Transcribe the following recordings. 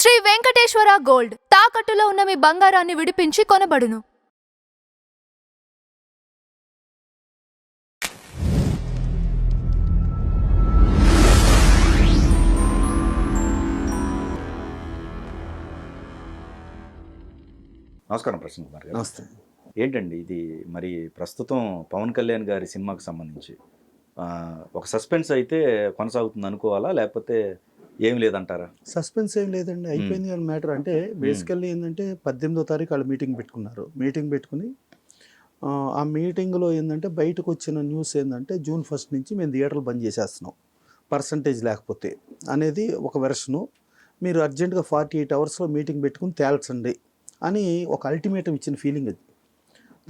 Shri Venkateswara gold తాకట్టులో ఉన్న మీ బంగారాన్ని విడిపించి కొనబడును. నమస్కారం ప్రసన్న కుమార్ గారు. నమస్తే. ఏంటండి ఇది మరి ప్రస్తుతం పవన్ కళ్యాణ్ గారి సినిమాకి సంబంధించి ఒక సస్పెన్స్ అయితే కొనసాగుతుంది అనుకోవాలా, లేకపోతే ఏం లేదంటారా? సస్పెన్స్ ఏం లేదండి, అయిపోయింది కానీ మ్యాటర్. అంటే బేసికల్లీ ఏంటంటే 18వ తారీఖు వాళ్ళు మీటింగ్ పెట్టుకున్నారు. మీటింగ్ పెట్టుకుని ఆ మీటింగ్లో ఏంటంటే బయటకు వచ్చిన న్యూస్ ఏంటంటే June 1 నుంచి మేము థియేటర్లు బంద్ చేసేస్తున్నాం పర్సంటేజ్ లేకపోతే అనేది ఒక వెర్షను. మీరు అర్జెంటుగా 48 అవర్స్లో మీటింగ్ పెట్టుకుని తేల్చండి అని ఒక అల్టిమేటం ఇచ్చిన ఫీలింగ్ అది.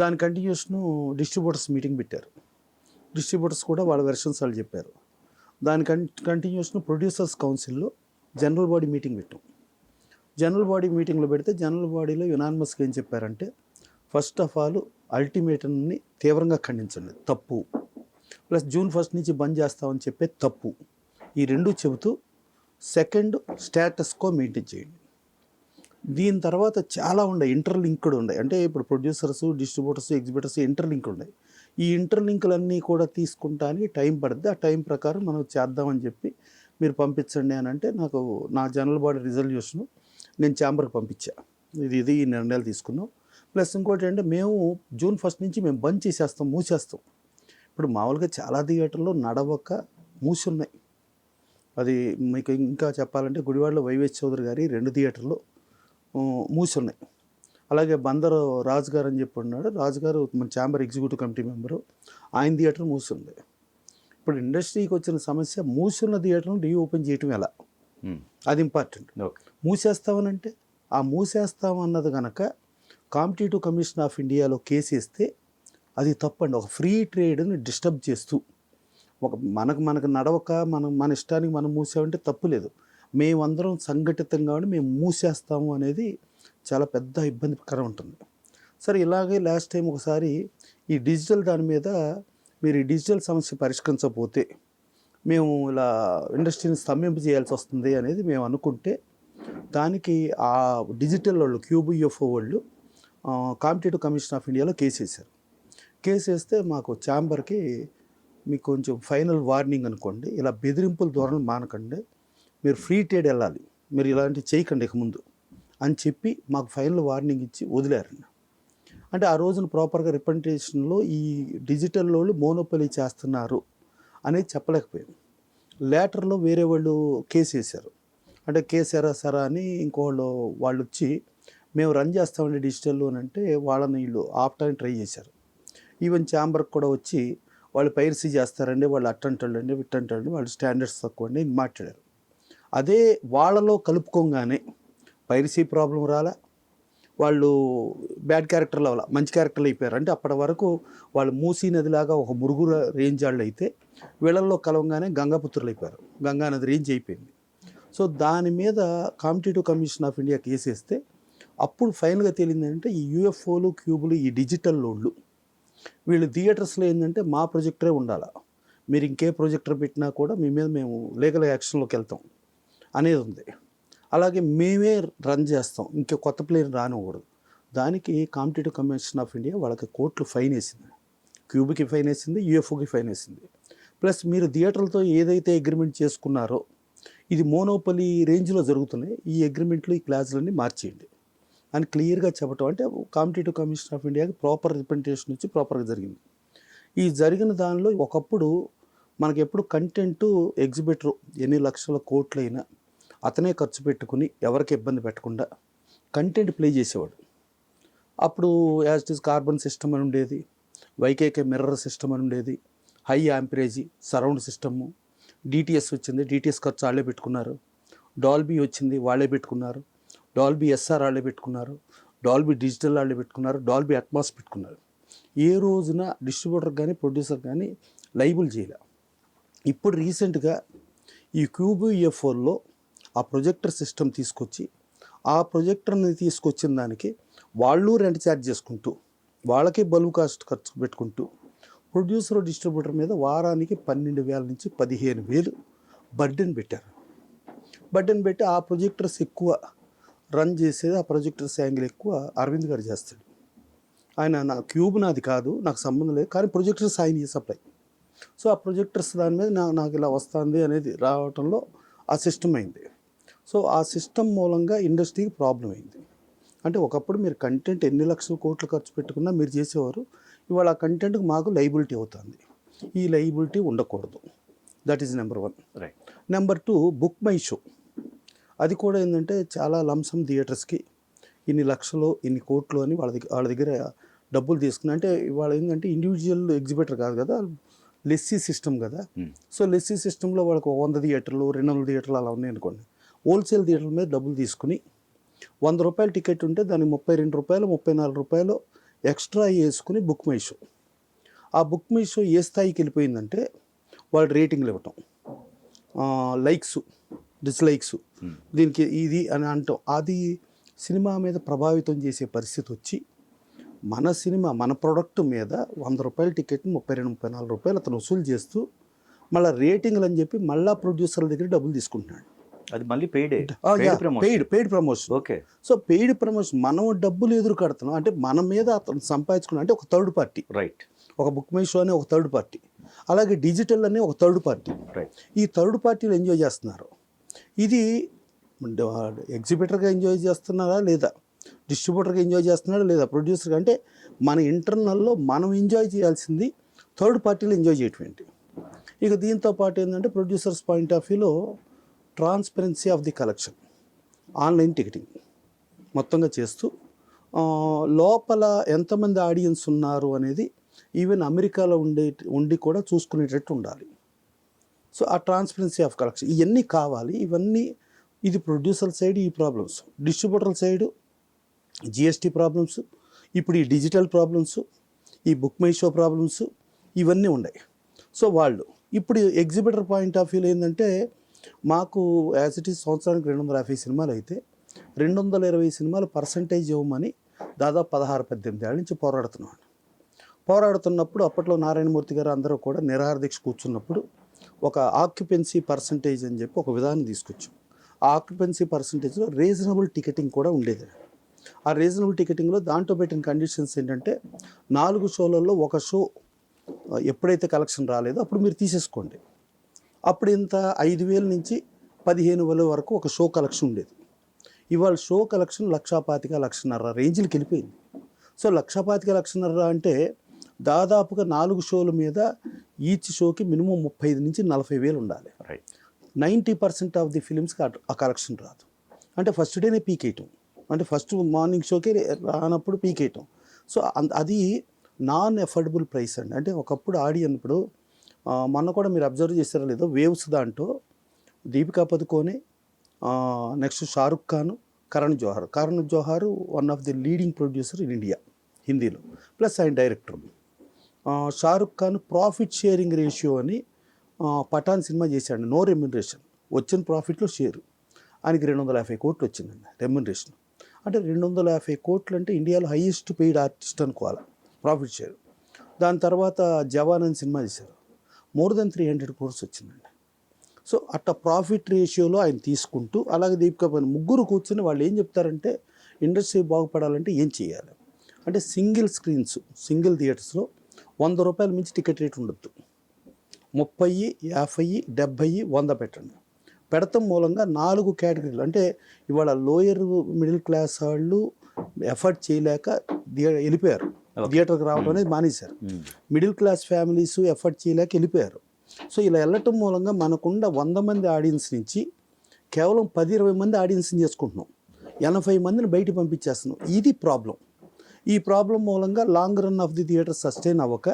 దాని కంటిన్యూషను డిస్ట్రిబ్యూటర్స్ మీటింగ్ పెట్టారు. డిస్ట్రిబ్యూటర్స్ కూడా వాళ్ళ వెర్షన్స్ వాళ్ళు చెప్పారు. దాని కంటిన్యూషన్ ప్రొడ్యూసర్స్ కౌన్సిల్లో జనరల్ బాడీ మీటింగ్ పెట్టాం. జనరల్ బాడీ మీటింగ్లో పెడితే జనరల్ బాడీలో యునానిమస్గా ఏం చెప్పారంటే, ఫస్ట్ ఆఫ్ ఆల్ అల్టిమేటంని తీవ్రంగా ఖండించండి, తప్పు. ప్లస్ June 1 నుంచి బంద్ చేస్తామని చెప్పే తప్పు. ఈ రెండు చెబుతూ సెకండ్ స్టేటస్ కో మెయింటైన్ చేయండి. దీని తర్వాత చాలా ఉన్నాయి, ఇంటర్లింక్డ్ ఉన్నాయి. అంటే ఇప్పుడు ప్రొడ్యూసర్స్, డిస్ట్రిబ్యూటర్స్, ఎగ్జిబిటర్స్ ఇంటర్లింక్ ఉన్నాయి. ఈ ఇంటర్లింకులన్నీ కూడా తీసుకుంటానికి టైం పడుతుంది. ఆ టైం ప్రకారం మనం చేద్దామని చెప్పి మీరు పంపించండి అని అంటే, నాకు నా జనరల్ బాడీ రిజల్యూషను నేను ఛాంబర్కి పంపించా. ఇది ఈ నిర్ణయాలు తీసుకున్నాం. ప్లస్ ఇంకోటి అంటే, మేము June 1 నుంచి మేము బంద్ చేసేస్తాం, మూసేస్తాం. ఇప్పుడు మామూలుగా చాలా థియేటర్లో నడవక మూసి ఉన్నాయి. అది మీకు ఇంకా చెప్పాలంటే గుడివాడలో వైవేష్ చౌదరి గారి 2 థియేటర్లు మూసి ఉన్నాయి. అలాగే బందరు రాజు గారు అని చెప్పి ఉన్నాడు. రాజు గారు మన ఛాంబర్ ఎగ్జిక్యూటివ్ కమిటీ మెంబరు, ఆయన థియేటర్ మూసింది. ఇప్పుడు ఇండస్ట్రీకి వచ్చిన సమస్య, మూసున్న థియేటర్ను రీఓపెన్ చేయటం ఎలా, అది ఇంపార్టెంట్. మూసేస్తామనంటే ఆ మూసేస్తామన్నది కనుక కాంపిటేటివ్ కమిషన్ ఆఫ్ ఇండియాలో కేసు వేస్తే అది తప్పండి. ఒక ఫ్రీ ట్రేడ్ని డిస్టర్బ్ చేస్తూ మనకు నడవక మన ఇష్టానికి మనం మూసామంటే తప్పు లేదు. మేమందరం సంఘటితంగా మేము మూసేస్తాము అనేది చాలా పెద్ద ఇబ్బందికరం ఉంటుంది. సరే, ఇలాగే లాస్ట్ టైం ఒకసారి ఈ డిజిటల్ దాని మీద మీరు ఈ డిజిటల్ సమస్య పరిష్కరించకపోతే మేము ఇలా ఇండస్ట్రీని స్తంభింప చేయాల్సి వస్తుంది అనేది మేము అనుకుంటే, దానికి ఆ డిజిటల్ వాళ్ళు QBFO వాళ్ళు కాంపిటేటివ్ కమిషన్ ఆఫ్ ఇండియాలో కేసు వేశారు. కేసు వేస్తే మాకు ఛాంబర్కి మీకు కొంచెం ఫైనల్ వార్నింగ్ అనుకోండి, ఇలా బెదిరింపుల ధోరణి మానకండి, మీరు ఫ్రీ ట్రేడ్ వెళ్ళాలి, మీరు ఇలాంటివి చేయకండి ఇక ముందు అని చెప్పి మాకు ఫైనల్ వార్నింగ్ ఇచ్చి వదిలేరండి. అంటే ఆ రోజున ప్రాపర్గా రిప్రజెంటేషన్లో ఈ డిజిటల్ వాళ్ళు మోనోపలీ చేస్తున్నారు అనేది చెప్పలేకపోయాను. లేటర్లో వేరే వాళ్ళు కేసు వేశారు. అంటే కేసు సరా అని వాళ్ళు వచ్చి మేము రన్ చేస్తామండి డిజిటల్లో అని అంటే, వాళ్ళని వీళ్ళు ఆపటానికి ట్రై చేశారు. ఈవెన్ ఛాంబర్కి కూడా వచ్చి వాళ్ళు పైరసీ చేస్తారండి, వాళ్ళు అట్టంటాడండి ఇట్టంటాడండి, వాళ్ళు స్టాండర్డ్స్ తక్కువ అండి మాట్లాడారు. అదే వాళ్ళలో కలుపుకోగానే పైరసీ ప్రాబ్లం రాలా, వాళ్ళు బ్యాడ్ క్యారెక్టర్లు అవ్వాల, మంచి క్యారెక్టర్లు అయిపోయారు. అంటే అప్పటి వరకు వాళ్ళు మూసీ నదిలాగా ఒక మురుగుర రేంజ్ వాళ్ళు అయితే, వీళ్ళల్లో కలవగానే గంగాపుత్రులు అయిపోయారు, గంగా నది రేంజ్ అయిపోయింది. సో దాని మీద కాంపిటేటివ్ కమిషన్ ఆఫ్ ఇండియా కేసేస్తే అప్పుడు ఫైనల్గా తేలిందంటే, ఈ UFOలు క్యూబులు ఈ డిజిటల్ లోళ్ళు వీళ్ళు థియేటర్స్లో ఏంటంటే మా ప్రొజెక్టరే ఉండాలి, మీరు ఇంకే ప్రొజెక్టర్ పెట్టినా కూడా మీ మీద మేము లీగల్ యాక్షన్లోకి వెళ్తాం అనేది ఉంది. అలాగే మేమే రన్ చేస్తాం, ఇంకా కొత్త ప్లేయర్ రానివ్వకూడదు. దానికి కాంపిటేటివ్ కమిషన్ ఆఫ్ ఇండియా వాళ్ళకి కోర్టులు ఫైన్ వేసింది. క్యూబ్కి ఫైన్ వేసింది, UFOకి ఫైన్ వేసింది. ప్లస్ మీరు థియేటర్లతో ఏదైతే అగ్రిమెంట్ చేసుకున్నారో ఇది మోనోపలీ రేంజ్లో జరుగుతున్నాయి, ఈ అగ్రిమెంట్లు ఈ క్లాజులన్నీ మార్చేయండి అని క్లియర్గా చెప్పటం. అంటే కాంపిటేటివ్ కమిషన్ ఆఫ్ ఇండియాకి ప్రాపర్ రిప్రజెంటేషన్ వచ్చి ప్రాపర్గా జరిగింది. ఈ జరిగిన దానిలో ఒకప్పుడు మనకి ఎప్పుడు కంటెంటు ఎగ్జిబిటర్ ఎన్ని లక్షల కోట్లైనా అతనే ఖర్చు పెట్టుకుని ఎవరికి ఇబ్బంది పెట్టకుండా కంటెంట్ ప్లే చేసేవాడు. అప్పుడు as it is carbon system అని ఉండేది, YKK మిర్రర్ సిస్టమ్ అని ఉండేది, హై యాంపరేజీ సరౌండ్ సిస్టము, DTS వచ్చింది, DTS ఖర్చు వాళ్ళే పెట్టుకున్నారు, డాల్బీ వచ్చింది వాళ్ళే పెట్టుకున్నారు, డాల్బీ SR వాళ్ళే పెట్టుకున్నారు, డాల్బీ డిజిటల్ వాళ్ళే పెట్టుకున్నారు, డాల్బీ అట్మాస్ పెట్టుకున్నారు. ఏ రోజున డిస్ట్రిబ్యూటర్ కానీ ప్రొడ్యూసర్ కానీ లైబుల్ చేయలే. ఇప్పుడు రీసెంట్గా ఈ QBFOలో ఆ ప్రొజెక్టర్ సిస్టమ్ తీసుకొచ్చి, ఆ ప్రొజెక్టర్ని తీసుకొచ్చిన దానికి వాళ్ళు రెంట్ ఛార్జ్ చేసుకుంటూ, వాళ్ళకి బల్బు కాస్ట్ ఖర్చు పెట్టుకుంటూ, ప్రొడ్యూసర్ డిస్ట్రిబ్యూటర్ మీద వారానికి 12,000 నుంచి 15,000 బర్డెన్ పెట్టారు. బర్డెన్ పెట్టి ఆ ప్రొజెక్టర్స్ ఎక్కువ రన్ చేసేది ఆ ప్రొజెక్టర్స్ యాంగిల్ ఎక్కువ అరవింద్ గారు చేస్తాడు. ఆయన నా క్యూబ్ నాది కాదు, నాకు సంబంధం లేదు, కానీ ప్రొజెక్టర్స్ ఆయన సప్లై. సో ఆ ప్రొజెక్టర్స్ దాని మీద నాకు ఇలా వస్తుంది అనేది రావటంలో ఆ సిస్టమ్ అయింది. సో ఆ సిస్టమ్ మూలంగా ఇండస్ట్రీకి ప్రాబ్లం అయింది. అంటే ఒకప్పుడు మీరు కంటెంట్ ఎన్ని లక్షల కోట్లు ఖర్చు పెట్టుకున్నా మీరు చేసేవారు, ఇవాళ ఆ కంటెంట్కి మాకు లైబిలిటీ అవుతుంది. ఈ లైబిలిటీ ఉండకూడదు. That is number 1. Right. Number 2, book my show. అది కూడా ఏంటంటే చాలా లంసమ్ థియేటర్స్కి ఇన్ని లక్షలు ఇన్ని కోట్లు అని వాళ్ళ దగ్గర డబ్బులు తీసుకుని, అంటే వాళ్ళ ఏంటంటే ఇండివిజువల్ ఎగ్జిబిటర్ కాదు కదా, లెస్సీ సిస్టమ్ కదా. సో లెస్సీ సిస్టంలో వాళ్ళకు 100 థియేటర్లు 200 థియేటర్లు అలా ఉన్నాయి అనుకోండి. హోల్సేల్ థియేటర్ల మీద డబ్బులు తీసుకుని 100 రూపాయల టికెట్ ఉంటే దానికి 32 రూపాయలు 34 రూపాయలు ఎక్స్ట్రా వేసుకుని బుక్ మై షో. ఆ బుక్ మై షో ఏ స్థాయికి వెళ్ళిపోయిందంటే వాళ్ళు రేటింగ్లు ఇవ్వటం, లైక్స్ డిస్లైక్స్, దీనికి ఇది అని అంటాం. అది సినిమా మీద ప్రభావితం చేసే పరిస్థితి వచ్చి మన సినిమా మన ప్రోడక్ట్ మీద 100 రూపాయల టికెట్ని 32-34 రూపాయలు అతను వసూలు చేస్తూ మళ్ళీ రేటింగ్లు అని చెప్పి మళ్ళీ ప్రొడ్యూసర్ల దగ్గర డబ్బులు తీసుకుంటున్నాడు. అది మళ్ళీ paid promotion. Okay. So paid promotion, మనం డబ్బులు ఎదురు కడుతున్నాం అంటే మన మీద అతను సంపాదించుకున్నా అంటే ఒక థర్డ్ పార్టీ. రైట్. ఒక బుక్ మై షో అనే ఒక థర్డ్ పార్టీ, అలాగే డిజిటల్ అనే ఒక థర్డ్ పార్టీ. రైట్. ఈ థర్డ్ పార్టీలు ఎంజాయ్ చేస్తున్నారు. ఇది ఎగ్జిబిటర్గా ఎంజాయ్ చేస్తున్నారా లేదా, డిస్ట్రిబ్యూటర్గా ఎంజాయ్ చేస్తున్నారా లేదా, ప్రొడ్యూసర్గా, అంటే మన ఇంటర్నల్లో మనం ఎంజాయ్ చేయాల్సింది థర్డ్ పార్టీలు ఎంజాయ్ చేయటం. ఇక దీంతో పాటు ఏంటంటే ప్రొడ్యూసర్స్ పాయింట్ ఆఫ్ వ్యూలో transparency of the collection, online ticketing మొత్తంగా చేస్తూ లోపల ఎంతమంది ఆడియన్స్ ఉన్నారు అనేది ఈవెన్ అమెరికాలో ఉండి కూడా చూసుకునేటట్టు ఉండాలి. సో ఆ ట్రాన్స్పరెన్సీ ఆఫ్ కలెక్షన్ ఇవన్నీ కావాలి. ఇవన్నీ ఇది ప్రొడ్యూసర్ సైడ్ ఈ problems, distributor side GST problems, ఇప్పుడు ఈ డిజిటల్ ప్రాబ్లమ్స్, ఈ బుక్ మై షో ప్రాబ్లమ్స్ ఇవన్నీ ఉన్నాయి. సో వాళ్ళు ఇప్పుడు ఎగ్జిబిటర్ పాయింట్ ఆఫ్ వ్యూలో ఏంటంటే మాకు యాజ్ ఇట్ ఈస్ సంవత్సరానికి 250 సినిమాలు అయితే 220 సినిమాలు పర్సంటేజ్ ఇవ్వమని దాదాపు 16-18 ఏళ్ళ నుంచి పోరాడుతున్నప్పుడు అప్పట్లో నారాయణమూర్తి గారు అందరూ కూడా నిరాహార దీక్ష కూర్చున్నప్పుడు ఒక ఆక్యుపెన్సీ పర్సంటేజ్ అని చెప్పి ఒక విధానం తీసుకొచ్చాం. ఆ ఆక్యుపెన్సీ పర్సంటేజ్లో రీజనబుల్ టికెటింగ్ కూడా ఉండేది. ఆ రీజనబుల్ టికెటింగ్లో దాంట్లో పెట్టిన కండిషన్స్ ఏంటంటే 4 షోలలో ఒక షో ఎప్పుడైతే కలెక్షన్ రాలేదో అప్పుడు మీరు తీసేసుకోండి. అప్పుడు ఇంత 5,000 నుంచి 15,000 వరకు ఒక షో కలెక్షన్ ఉండేది. ఇవాళ షో కలెక్షన్ 1,25,00,000 రేంజ్కి వెళ్ళిపోయింది. సో 1,25,00,000 అంటే దాదాపుగా 4 షోల మీద ఈచ్ షోకి మినిమం 35 నుంచి 40,000 ఉండాలి. రైట్. 90% ఆఫ్ ది ఫిలిమ్స్కి ఆ కలెక్షన్ రాదు. అంటే ఫస్ట్ డేనే పీక్ వేయటం, అంటే ఫస్ట్ మార్నింగ్ షోకే రానప్పుడు పీక్ వేయటం. సో అది నాన్ ఎఫర్డబుల్ ప్రైస్ అండి. అంటే ఒకప్పుడు ఆడియన్ ఇప్పుడు మొన్న కూడా మీరు అబ్జర్వ్ చేస్తారో లేదో వేవ్స్ దాంట్లో Deepika Padukone, next Shahrukh Khan, Karan Johar one of the leading producer in India హిందీలో, ప్లస్ ఆయన director. Shahrukh Khan profit sharing ratio అని పఠాన్ సినిమా చేశాడు, నో రెమ్యునరేషన్, వచ్చిన ప్రాఫిట్లో షేరు ఆయనకి 250 కోట్లు వచ్చిందండి రెమ్యునరేషన్. అంటే 250 కోట్లు అంటే ఇండియాలో హైయెస్ట్ పెయిడ్ ఆర్టిస్ట్ అనుకోవాలి ప్రాఫిట్ షేర్. దాని తర్వాత జవాన్ అని సినిమా చేశారు, మోర్ దెన్ 300 crores వచ్చిందండి. సో అట్లా ప్రాఫిట్ రేషియోలో ఆయన తీసుకుంటూ, అలాగే దీపికా పైన ముగ్గురు కూర్చొని వాళ్ళు ఏం చెప్తారంటే ఇండస్ట్రీ బాగుపడాలంటే ఏం చేయాలి అంటే సింగిల్ స్క్రీన్స్, సింగిల్ థియేటర్స్లో 100 రూపాయల మించి టికెట్ రేట్ ఉండొద్దు. 30, 50, 70, 100 పెట్టండి. పెడతాం మూలంగా 4 కేటగిరీలు, అంటే ఇవాళ లోయర్ మిడిల్ క్లాస్ వాళ్ళు ఎఫర్ట్ చేయలేక వెళ్ళిపోయారు, థియేటర్కి రావడం అనేది మానేశారు. మిడిల్ క్లాస్ ఫ్యామిలీస్ ఎఫర్ట్ చేయలేక వెళ్ళిపోయారు. సో ఇలా వెళ్ళటం మూలంగా మనకున్న 100 మంది ఆడియన్స్ నుంచి కేవలం 10-20 మంది ఆడియన్స్ని చేసుకుంటున్నాం, 80 మందిని బయట పంపించేస్తున్నాం. ఇది ప్రాబ్లం. ఈ ప్రాబ్లం మూలంగా long run of the theatre sustain అవ్వక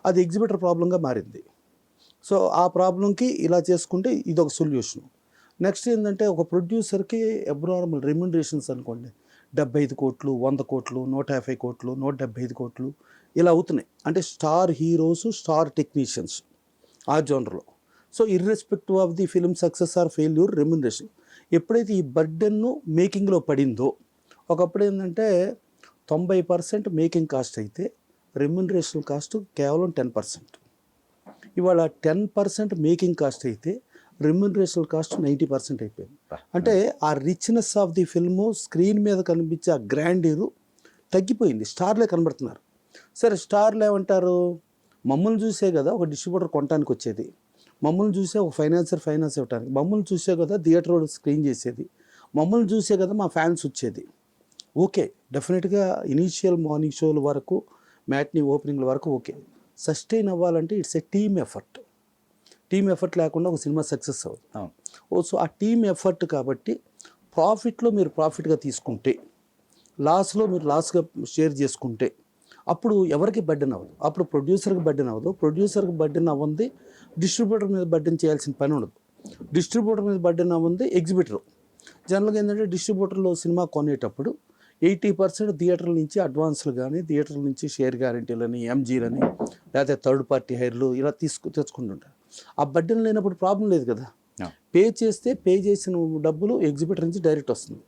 అది ఎగ్జిబిటర్ ప్రాబ్లంగా మారింది. సో ఆ ప్రాబ్లంకి ఇలా చేసుకుంటే ఇది ఒక సొల్యూషన్. నెక్స్ట్ ఏంటంటే ఒక ప్రొడ్యూసర్కి అబ్నార్మల్ రెమ్యునరేషన్స్ అనుకోండి 75 కోట్లు, 100 కోట్లు, 150 కోట్లు, 175 కోట్లు ఇలా అవుతున్నాయి. అంటే స్టార్ హీరోస్, స్టార్ టెక్నీషియన్స్ ఆ జోనర్లో. So irrespective of the film success or failure remuneration ఎప్పుడైతే ఈ బర్డెన్ను మేకింగ్లో పడిందో, ఒకప్పుడు ఏంటంటే 90% మేకింగ్ కాస్ట్ అయితే రెమ్యునరేషన్ కాస్ట్ కేవలం 10%. ఇవాళ 10% మేకింగ్ కాస్ట్ అయితే రెమ్యునరేషన్ కాస్ట్ 90% అయిపోయింది. అంటే ఆ richness of the film screen మీద కనిపించే ఆ గ్రాండీరు తగ్గిపోయింది. స్టార్లే కనబడుతున్నారు. సరే స్టార్లు ఏమంటారు, మమ్మల్ని చూసే కదా ఒక డిస్ట్రిబ్యూటర్ కొనడానికి వచ్చేది, మమ్మల్ని చూసే ఒక ఫైనాన్స్ ఇవ్వడానికి, మమ్మల్ని చూసే కదా థియేటర్ స్క్రీన్ చేసేది, మమ్మల్ని చూసే కదా మా ఫ్యాన్స్ వచ్చేది. ఓకే, డెఫినెట్గా ఇనీషియల్ మార్నింగ్ షోల వరకు, మ్యాట్నీ ఓపెనింగ్ల వరకు ఓకే. సస్టైన్ అవ్వాలంటే it's a team effort. Team effort లేకుండా ఒక సినిమా సక్సెస్ అవ్వదు. సో ఆ టీమ్ ఎఫర్ట్ కాబట్టి ప్రాఫిట్లో మీరు ప్రాఫిట్గా తీసుకుంటే, లాస్లో మీరు లాస్గా షేర్ చేసుకుంటే అప్పుడు ఎవరికి బర్డెన్ అవ్వదు. అప్పుడు ప్రొడ్యూసర్కి బర్డెన్ అవ్వదు. ప్రొడ్యూసర్కి బర్డెన్ అవ్వంది డిస్ట్రిబ్యూటర్ మీద బర్డెన్ చేయాల్సిన పని ఉండదు. డిస్ట్రిబ్యూటర్ మీద బర్డెన్ అవ్వంది ఎగ్జిబిటర్. జనరల్గా ఏంటంటే డిస్ట్రిబ్యూటర్లో సినిమా కొనేటప్పుడు 80% థియేటర్ల నుంచి అడ్వాన్స్లు కానీ, థియేటర్ల నుంచి షేర్ గ్యారెంటీలని, ఎంజీలని, లేకపోతే థర్డ్ పార్టీ హైర్లు ఇలా తెచ్చుకుంటుంటారు. ఆ బర్డెన్ లేనప్పుడు ప్రాబ్లం లేదు కదా. పే చేసిన డబ్బులు ఎగ్జిబిటర్ నుంచి డైరెక్ట్ వస్తుంది.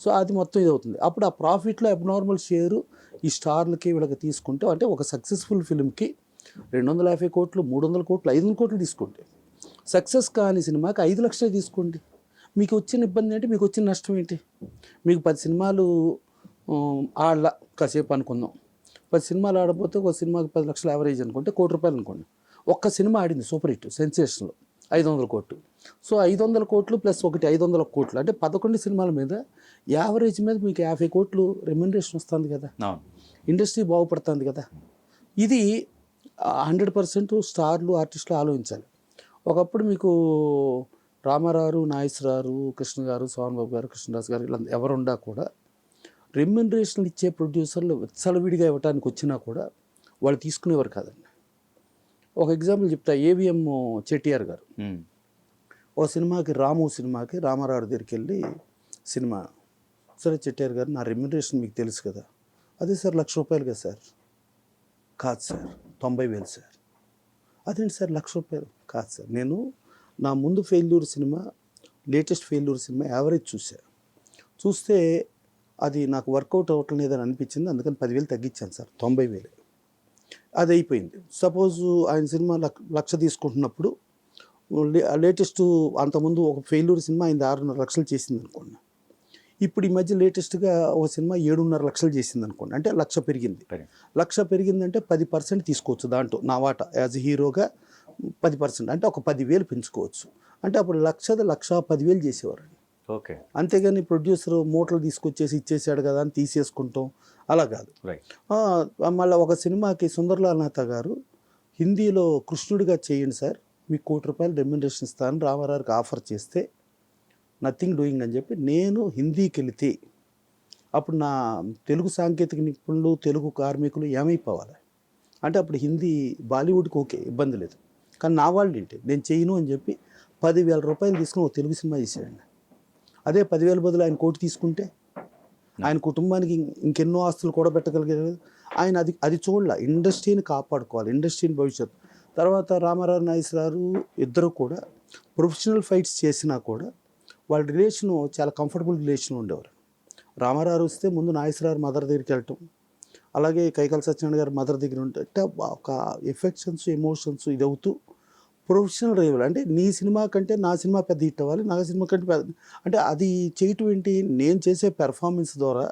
సో అది మొత్తం ఇది అవుతుంది. అప్పుడు ఆ ప్రాఫిట్లో అబ్నార్మల్ షేరు ఈ స్టార్లకి వీళ్ళకి తీసుకుంటే, అంటే ఒక సక్సెస్ఫుల్ ఫిల్మ్కి 250 కోట్లు, 300 కోట్లు, 500 కోట్లు తీసుకుంటే, సక్సెస్ కాని సినిమాకి 5 లక్షలు తీసుకోండి. మీకు వచ్చిన ఇబ్బంది ఏంటి, మీకు వచ్చిన నష్టం ఏంటి? మీకు 10 సినిమాలు ఆడల కాసేపు అనుకుందాం, 10 సినిమాలు ఆడపోతే ఒక సినిమాకి 10 లక్షలు యావరేజ్ అనుకుంటే, ₹1 కోటి అనుకోండి. ఒక్క సినిమా ఆడింది సూపర్ హిట్ సెన్సేషన్లో 500 కోట్లు. సో 500 కోట్లు ప్లస్ ఒకటి 500 కోట్లు అంటే 11 సినిమాల మీద యావరేజ్ మీద మీకు 50 కోట్లు రెమ్యునరేషన్ వస్తుంది కదా. ఇండస్ట్రీ బాగుపడుతుంది కదా. ఇది 100% స్టార్లు, ఆర్టిస్టులు ఆలోచించాలి. ఒకప్పుడు మీకు రామారావు, నాగేశ్వరరావు, కృష్ణ గారు, సోహన్ బాబు గారు, కృష్ణదాస్ గారు ఇలా ఎవరుండా కూడా రెమ్యునరేషన్లు ఇచ్చే ప్రొడ్యూసర్లు విచ్చలవిడిగా ఇవ్వడానికి వచ్చినా కూడా వాళ్ళు తీసుకునేవారు కాదండి. ఒక ఎగ్జాంపుల్ చెప్తా. ఏవిఎం చెట్టియార్ గారు ఓ సినిమాకి, రాము సినిమాకి రామారావు దగ్గరికి వెళ్ళి సినిమా, సరే చెట్టియార్ గారు నా రెమ్యునరేషన్ మీకు తెలుసు కదా. అదే సార్ ₹1,00,000 కదా సార్. కాదు సార్ 90,000 సార్. అదేంటి సార్ ₹1,00,000? కాదు సార్, నేను నా ముందు failure cinema, latest failure cinema average చూస్తే అది నాకు వర్కౌట్ అవ్వటం లేదని అనిపించింది, అందుకని 10,000 తగ్గించాను సార్, 90,000. అది అయిపోయింది. సపోజ్ ఆయన సినిమా 1,00,000 తీసుకుంటున్నప్పుడు లేటెస్ట్ అంతకుముందు ఒక ఫెయిల్యూర్ సినిమా ఆయన 6.5 లక్షలు చేసింది అనుకోండి. ఇప్పుడు ఈ మధ్య లేటెస్ట్గా ఒక సినిమా 7.5 లక్షలు చేసింది అనుకోండి. అంటే 1,00,000 పెరిగింది. 1,00,000 పెరిగిందంటే 10% తీసుకోవచ్చు దాంట్లో. నా వాటా యాజ్ హీరోగా 10%, అంటే ఒక 10,000 పెంచుకోవచ్చు. అంటే అప్పుడు 1,10,000 చేసేవారు. ఓకే. అంతేగాని ప్రొడ్యూసర్ మూటలు తీసుకొచ్చేసి ఇచ్చేసాడు కదా అని తీసేసుకుంటాం, అలా కాదు. మళ్ళీ ఒక సినిమాకి సుందర్లాల్ నాథా గారు హిందీలో కృష్ణుడిగా చేయండి సార్, మీకు ₹1,00,000 రెమ్యునరేషన్ ఇస్తానని రామారావుకి ఆఫర్ చేస్తే నథింగ్ డూయింగ్ అని చెప్పి నేను హిందీకి వెళితే అప్పుడు నా తెలుగు సాంకేతిక నిపుణులు, తెలుగు కార్మికులు ఏమైపోవాలి అంటే అప్పుడు హిందీ బాలీవుడ్కి ఓకే ఇబ్బంది లేదు. కానీ నా వాళ్ళు ఏంటి, నేను చేయను అని చెప్పి ₹10,000 తీసుకుని ఒక తెలుగు సినిమా చేశాడండి. అదే 10,000 బదులు ఆయన 1 కోటి తీసుకుంటే ఆయన కుటుంబానికి ఇంకెన్నో ఆస్తులు కూడా పెట్టగలిగారు. ఆయన అది చూడాల. ఇండస్ట్రీని కాపాడుకోవాలి, ఇండస్ట్రీని భవిష్యత్తు. తర్వాత రామారావు, నాగేశ్వరరావు ఇద్దరు కూడా ప్రొఫెషనల్ ఫైట్స్ చేసినా కూడా వాళ్ళ రిలేషను చాలా కంఫర్టబుల్ రిలేషన్ ఉండేవారు. రామారావు వస్తే ముందు నాగేశ్వరరావు మదర్ దగ్గరికి వెళ్ళటం, అలాగే కైకాల సత్యనారాయణ గారు మదర్ దగ్గర ఉంటే ఒక ఎఫెక్షన్స్, ఎమోషన్స్ ఇది అవుతూ ప్రొఫెషనల్ రైవల్. అంటే నీ సినిమా కంటే నా సినిమా పెద్ద హిట్ అవ్వాలి, నా సినిమా కంటే పెద్ద, అంటే అది చేయటం ఏంటి, నేను చేసే పెర్ఫార్మెన్స్ ద్వారా,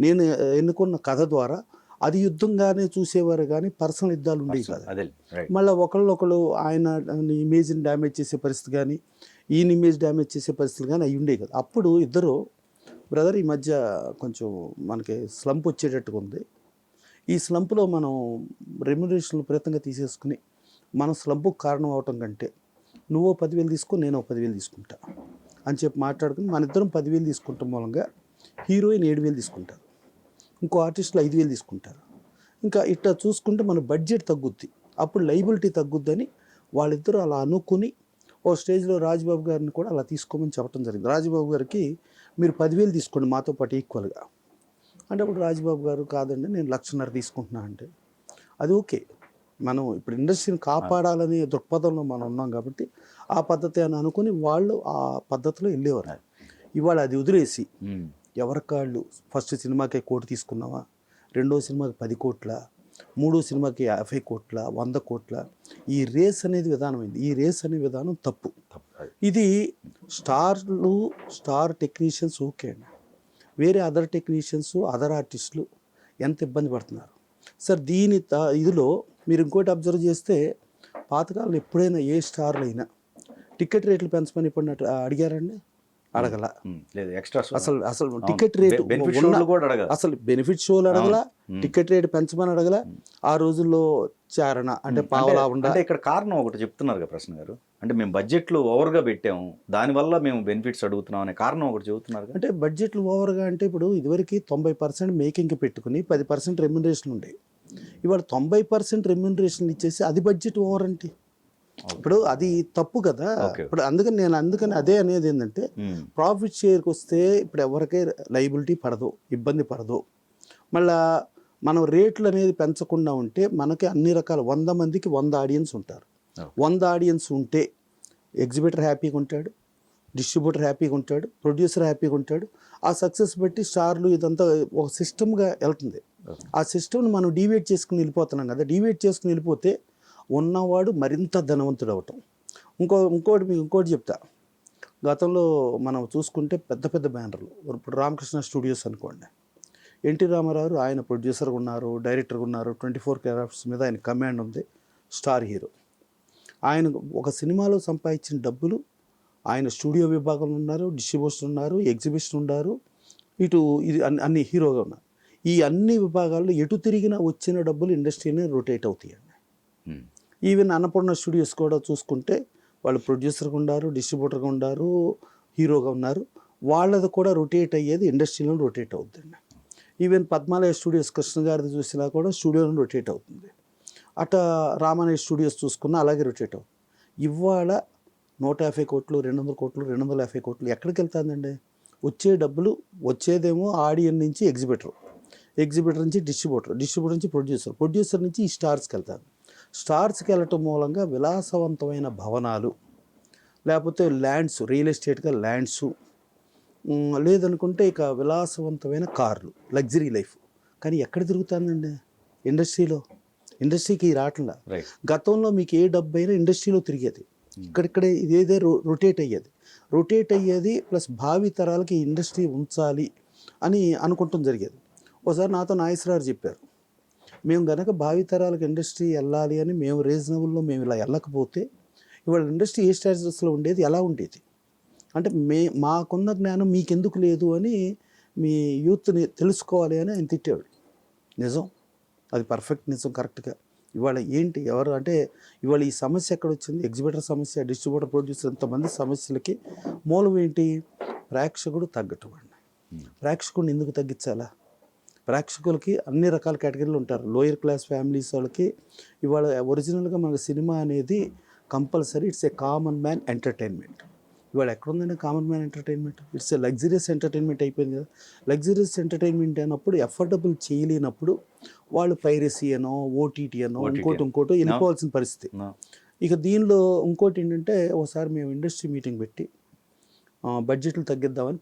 నేను ఎన్నుకున్న కథ ద్వారా అది యుద్ధంగానే చూసేవారు కానీ పర్సనల్ యుద్ధాలు ఉండేవి కాదు. మళ్ళీ ఒకళ్ళు ఆయన ఇమేజ్ని డ్యామేజ్ చేసే పరిస్థితి కానీ, ఈయన ఇమేజ్ డ్యామేజ్ చేసే పరిస్థితులు కానీ అవి ఉండేవి కాదు. అప్పుడు ఇద్దరు బ్రదర్ ఈ మధ్య కొంచెం మనకి స్లంప్ వచ్చేటట్టుగా ఉంది. ఈ స్లంప్లో మనం రెమ్యునరేషన్లు ప్రయత్నంగా తీసేసుకుని మనం స్లంపుకు కారణం అవటం కంటే నువ్వు 10,000 తీసుకో, నేను 10,000 తీసుకుంటా అని చెప్పి మాట్లాడుకుని మన ఇద్దరం 10,000 తీసుకుంటాం మూలంగా హీరోయిన్ 7,000 తీసుకుంటారు, ఇంకో ఆర్టిస్టులు 5,000 తీసుకుంటారు. ఇంకా ఇట్లా చూసుకుంటే మన బడ్జెట్ తగ్గుద్ది, అప్పుడు లైబిలిటీ తగ్గుద్దని వాళ్ళిద్దరూ అలా అనుకుని ఓ స్టేజ్లో రాజబాబు గారిని కూడా అలా తీసుకోమని చెప్పడం జరిగింది. రాజబాబు గారికి మీరు 10,000 తీసుకోండి మాతో పాటు ఈక్వల్గా అంటే, అప్పుడు రాజబాబు గారు కాదండి నేను 1,50,000 తీసుకుంటున్నా అంటే అది ఓకే. మనం ఇప్పుడు ఇండస్ట్రీని కాపాడాలనే దృక్పథంలో మనం ఉన్నాం కాబట్టి ఆ పద్ధతి అని అనుకుని వాళ్ళు ఆ పద్ధతిలో వెళ్ళేవారు. ఇవాళ అది వదిలేసి ఎవరికాళ్ళు ఫస్ట్ సినిమాకి 1 కోటి తీసుకున్నావా, రెండో సినిమాకి 10 కోట్ల, మూడో సినిమాకి 50 కోట్ల, 100 కోట్ల, ఈ రేస్ అనేది విధానం అయింది. ఈ రేస్ అనే విధానం తప్పు. ఇది స్టార్ టెక్నీషియన్స్ ఓకే అండి, వేరే అదర్ టెక్నీషియన్స్ అదర్ ఆర్టిస్టులు ఎంత ఇబ్బంది పడుతున్నారు సార్. ఇదిలో మీరు ఇంకోటి అబ్జర్వ్ చేస్తే పాతకాలంలో ఎప్పుడైనా ఏ స్టార్లు అయినా టికెట్ రేట్లు పెంచమని ఇప్పుడు అడిగారండి? అడగల. లేదు, ఎక్స్ట్రా అసలు టికెట్ రేటు అసలు బెనిఫిట్ షోలు అడగల, టికెట్ రేటు పెంచమని అడగల. ఆ రోజుల్లో చారణ అంటే పావలా ఉండ. అంటే ఇక్కడ కారణం ఒకటి చెప్తున్నారు కదా ప్రశ్న గారు, అంటే మేము బడ్జెట్లు ఓవర్గా పెట్టాము దానివల్ల మేము బెనిఫిట్స్ అడుగుతున్నాం అనే కారణం ఒకటి చెబుతున్నారు. అంటే బడ్జెట్లు ఓవర్గా అంటే ఇప్పుడు ఇదివరకు 90% మేకింగ్కి పెట్టుకుని 10% రెమ్యునరేషన్ ఉండేవి. ఇవాళ 90% రెమ్యునరేషన్ ఇచ్చేసి అది బడ్జెట్ ఓవర్ అంటే ఇప్పుడు అది తప్పు కదా. ఇప్పుడు అందుకని అదే అనేది ఏంటంటే ప్రాఫిట్ షేర్కి వస్తే ఇప్పుడు ఎవరికే లైబిలిటీ పడదు, ఇబ్బంది పడదు. మళ్ళా మనం రేట్లు అనేది పెంచకుండా ఉంటే మనకి అన్ని రకాల 100 మందికి 100 ఆడియన్స్ ఉంటారు. 100 ఆడియన్స్ ఉంటే ఎగ్జిబిటర్ హ్యాపీగా ఉంటాడు, డిస్ట్రిబ్యూటర్ హ్యాపీగా ఉంటాడు, ప్రొడ్యూసర్ హ్యాపీగా ఉంటాడు. ఆ సక్సెస్ బట్టి స్టార్లు ఇదంతా ఒక సిస్టమ్గా వెళ్తుంది. ఆ సిస్టమ్ని మనం డీవియేట్ చేసుకుని వెళ్ళిపోతున్నాం కదా. డీవియేట్ చేసుకుని వెళ్ళిపోతే ఉన్నవాడు మరింత ధనవంతుడు అవటం. ఇంకోటి చెప్తా. గతంలో మనం చూసుకుంటే పెద్ద పెద్ద బ్యానర్లు, ఇప్పుడు రామకృష్ణ స్టూడియోస్ అనుకోండి, ఎన్టీ రామారావు ఆయన ప్రొడ్యూసర్గా ఉన్నారు, డైరెక్టర్గా ఉన్నారు, 24 క్రాఫ్ట్స్ మీద ఆయన కమాండ్ ఉంది, స్టార్ హీరో. ఆయన ఒక సినిమాలో సంపాదించిన డబ్బులు ఆయన స్టూడియో విభాగంలో ఉన్నారు, డిస్ట్రిబ్యూషన్ ఉన్నారు, ఎగ్జిబిషన్ ఉన్నారు, ఇది అన్ని హీరోగా ఉన్నారు. ఈ అన్ని విభాగాల్లో ఎటు తిరిగినా వచ్చిన డబ్బులు ఇండస్ట్రీని రొటేట్ అవుతాయండి. ఈవెన్ అన్నపూర్ణ స్టూడియోస్ కూడా చూసుకుంటే వాళ్ళు ప్రొడ్యూసర్గా ఉన్నారు, డిస్ట్రిబ్యూటర్గా ఉన్నారు, హీరోగా ఉన్నారు. వాళ్ళది కూడా రొటేట్ అయ్యేది ఇండస్ట్రీలో రొటేట్ అవుతుందండి. ఈవెన్ పద్మాలయ స్టూడియోస్ కృష్ణ గారిది చూసినా కూడా స్టూడియోలో రొటేట్ అవుతుంది. అట రామాలయ స్టూడియోస్ చూసుకున్నా అలాగే రొటేట్ అవుతుంది. ఇవాళ 150 కోట్లు, 200 కోట్లు, 250 కోట్లు ఎక్కడికి వెళ్తుందండి? వచ్చే డబ్బులు వచ్చేదేమో ఆడియన్ నుంచి ఎగ్జిబిటర్ నుంచి డిస్ట్రిబ్యూటర్ నుంచి ప్రొడ్యూసర్ నుంచి ఈ స్టార్స్కి వెళ్తారు. స్టార్స్కి వెళ్ళటం మూలంగా విలాసవంతమైన భవనాలు, లేకపోతే ల్యాండ్స్, రియల్ ఎస్టేట్గా ల్యాండ్స్, లేదనుకుంటే ఇక విలాసవంతమైన కార్లు, లగ్జరీ లైఫ్. కానీ ఎక్కడ తిరుగుతుందండి? ఇండస్ట్రీకి రావట్లా. గతంలో మీకు ఏ డబ్బు అయినా ఇండస్ట్రీలో తిరిగేది, ఇక్కడిక్కడే ఇదేదే రొటేట్ అయ్యేది. ప్లస్ భావి తరాలకి ఇండస్ట్రీ ఉంచాలి అని అనుకుంటాం జరిగేది. ఒకసారి నాతో నాగేశ్వరరావు చెప్పారు, మేము కనుక భావితరాలకు ఇండస్ట్రీ వెళ్ళాలి అని మేము రీజనబుల్లో మేము ఇలా వెళ్ళకపోతే ఇవాళ ఇండస్ట్రీ ఏ స్టేటస్లో ఉండేది, ఎలా ఉండేది అంటే మాకున్న జ్ఞానం మీకెందుకు లేదు అని మీ యూత్ని తెలుసుకోవాలి అని ఆయన తిట్టాడు. నిజం, అది పర్ఫెక్ట్ నిజం, కరెక్ట్గా. ఇవాళ ఏంటి ఎవరు అంటే ఇవాళ ఈ సమస్య ఎక్కడ వచ్చింది? ఎగ్జిబిటర్ సమస్య, డిస్ట్రిబ్యూటర్, ప్రొడ్యూసర్, ఇంతమంది సమస్యలకి మూలం ఏంటి? ప్రేక్షకుడు తగ్గటం అండి. ప్రేక్షకుడిని ఎందుకు తగ్గించాలా? ప్రేక్షకులకి అన్ని రకాల కేటగిరీలు ఉంటారు. లోయర్ క్లాస్ ఫ్యామిలీస్ వాళ్ళకి ఇవాళ ఒరిజినల్గా మనకు సినిమా అనేది compulsory it's a common man entertainment. ఇవాళ ఎక్కడుందండి common man entertainment? It's a luxurious entertainment అయిపోయింది కదా. లగ్జరియస్ ఎంటర్టైన్మెంట్ అయినప్పుడు ఎఫర్డబుల్ చేయలేనప్పుడు వాళ్ళు పైరసీ అనో, ఓటీటీ అనో, ఇంకోటి వెళ్ళిపోవాల్సిన పరిస్థితి. ఇక దీనిలో ఇంకోటి ఏంటంటే, ఒకసారి మేము ఇండస్ట్రీ మీటింగ్ పెట్టి బడ్జెట్లు తగ్గిద్దామని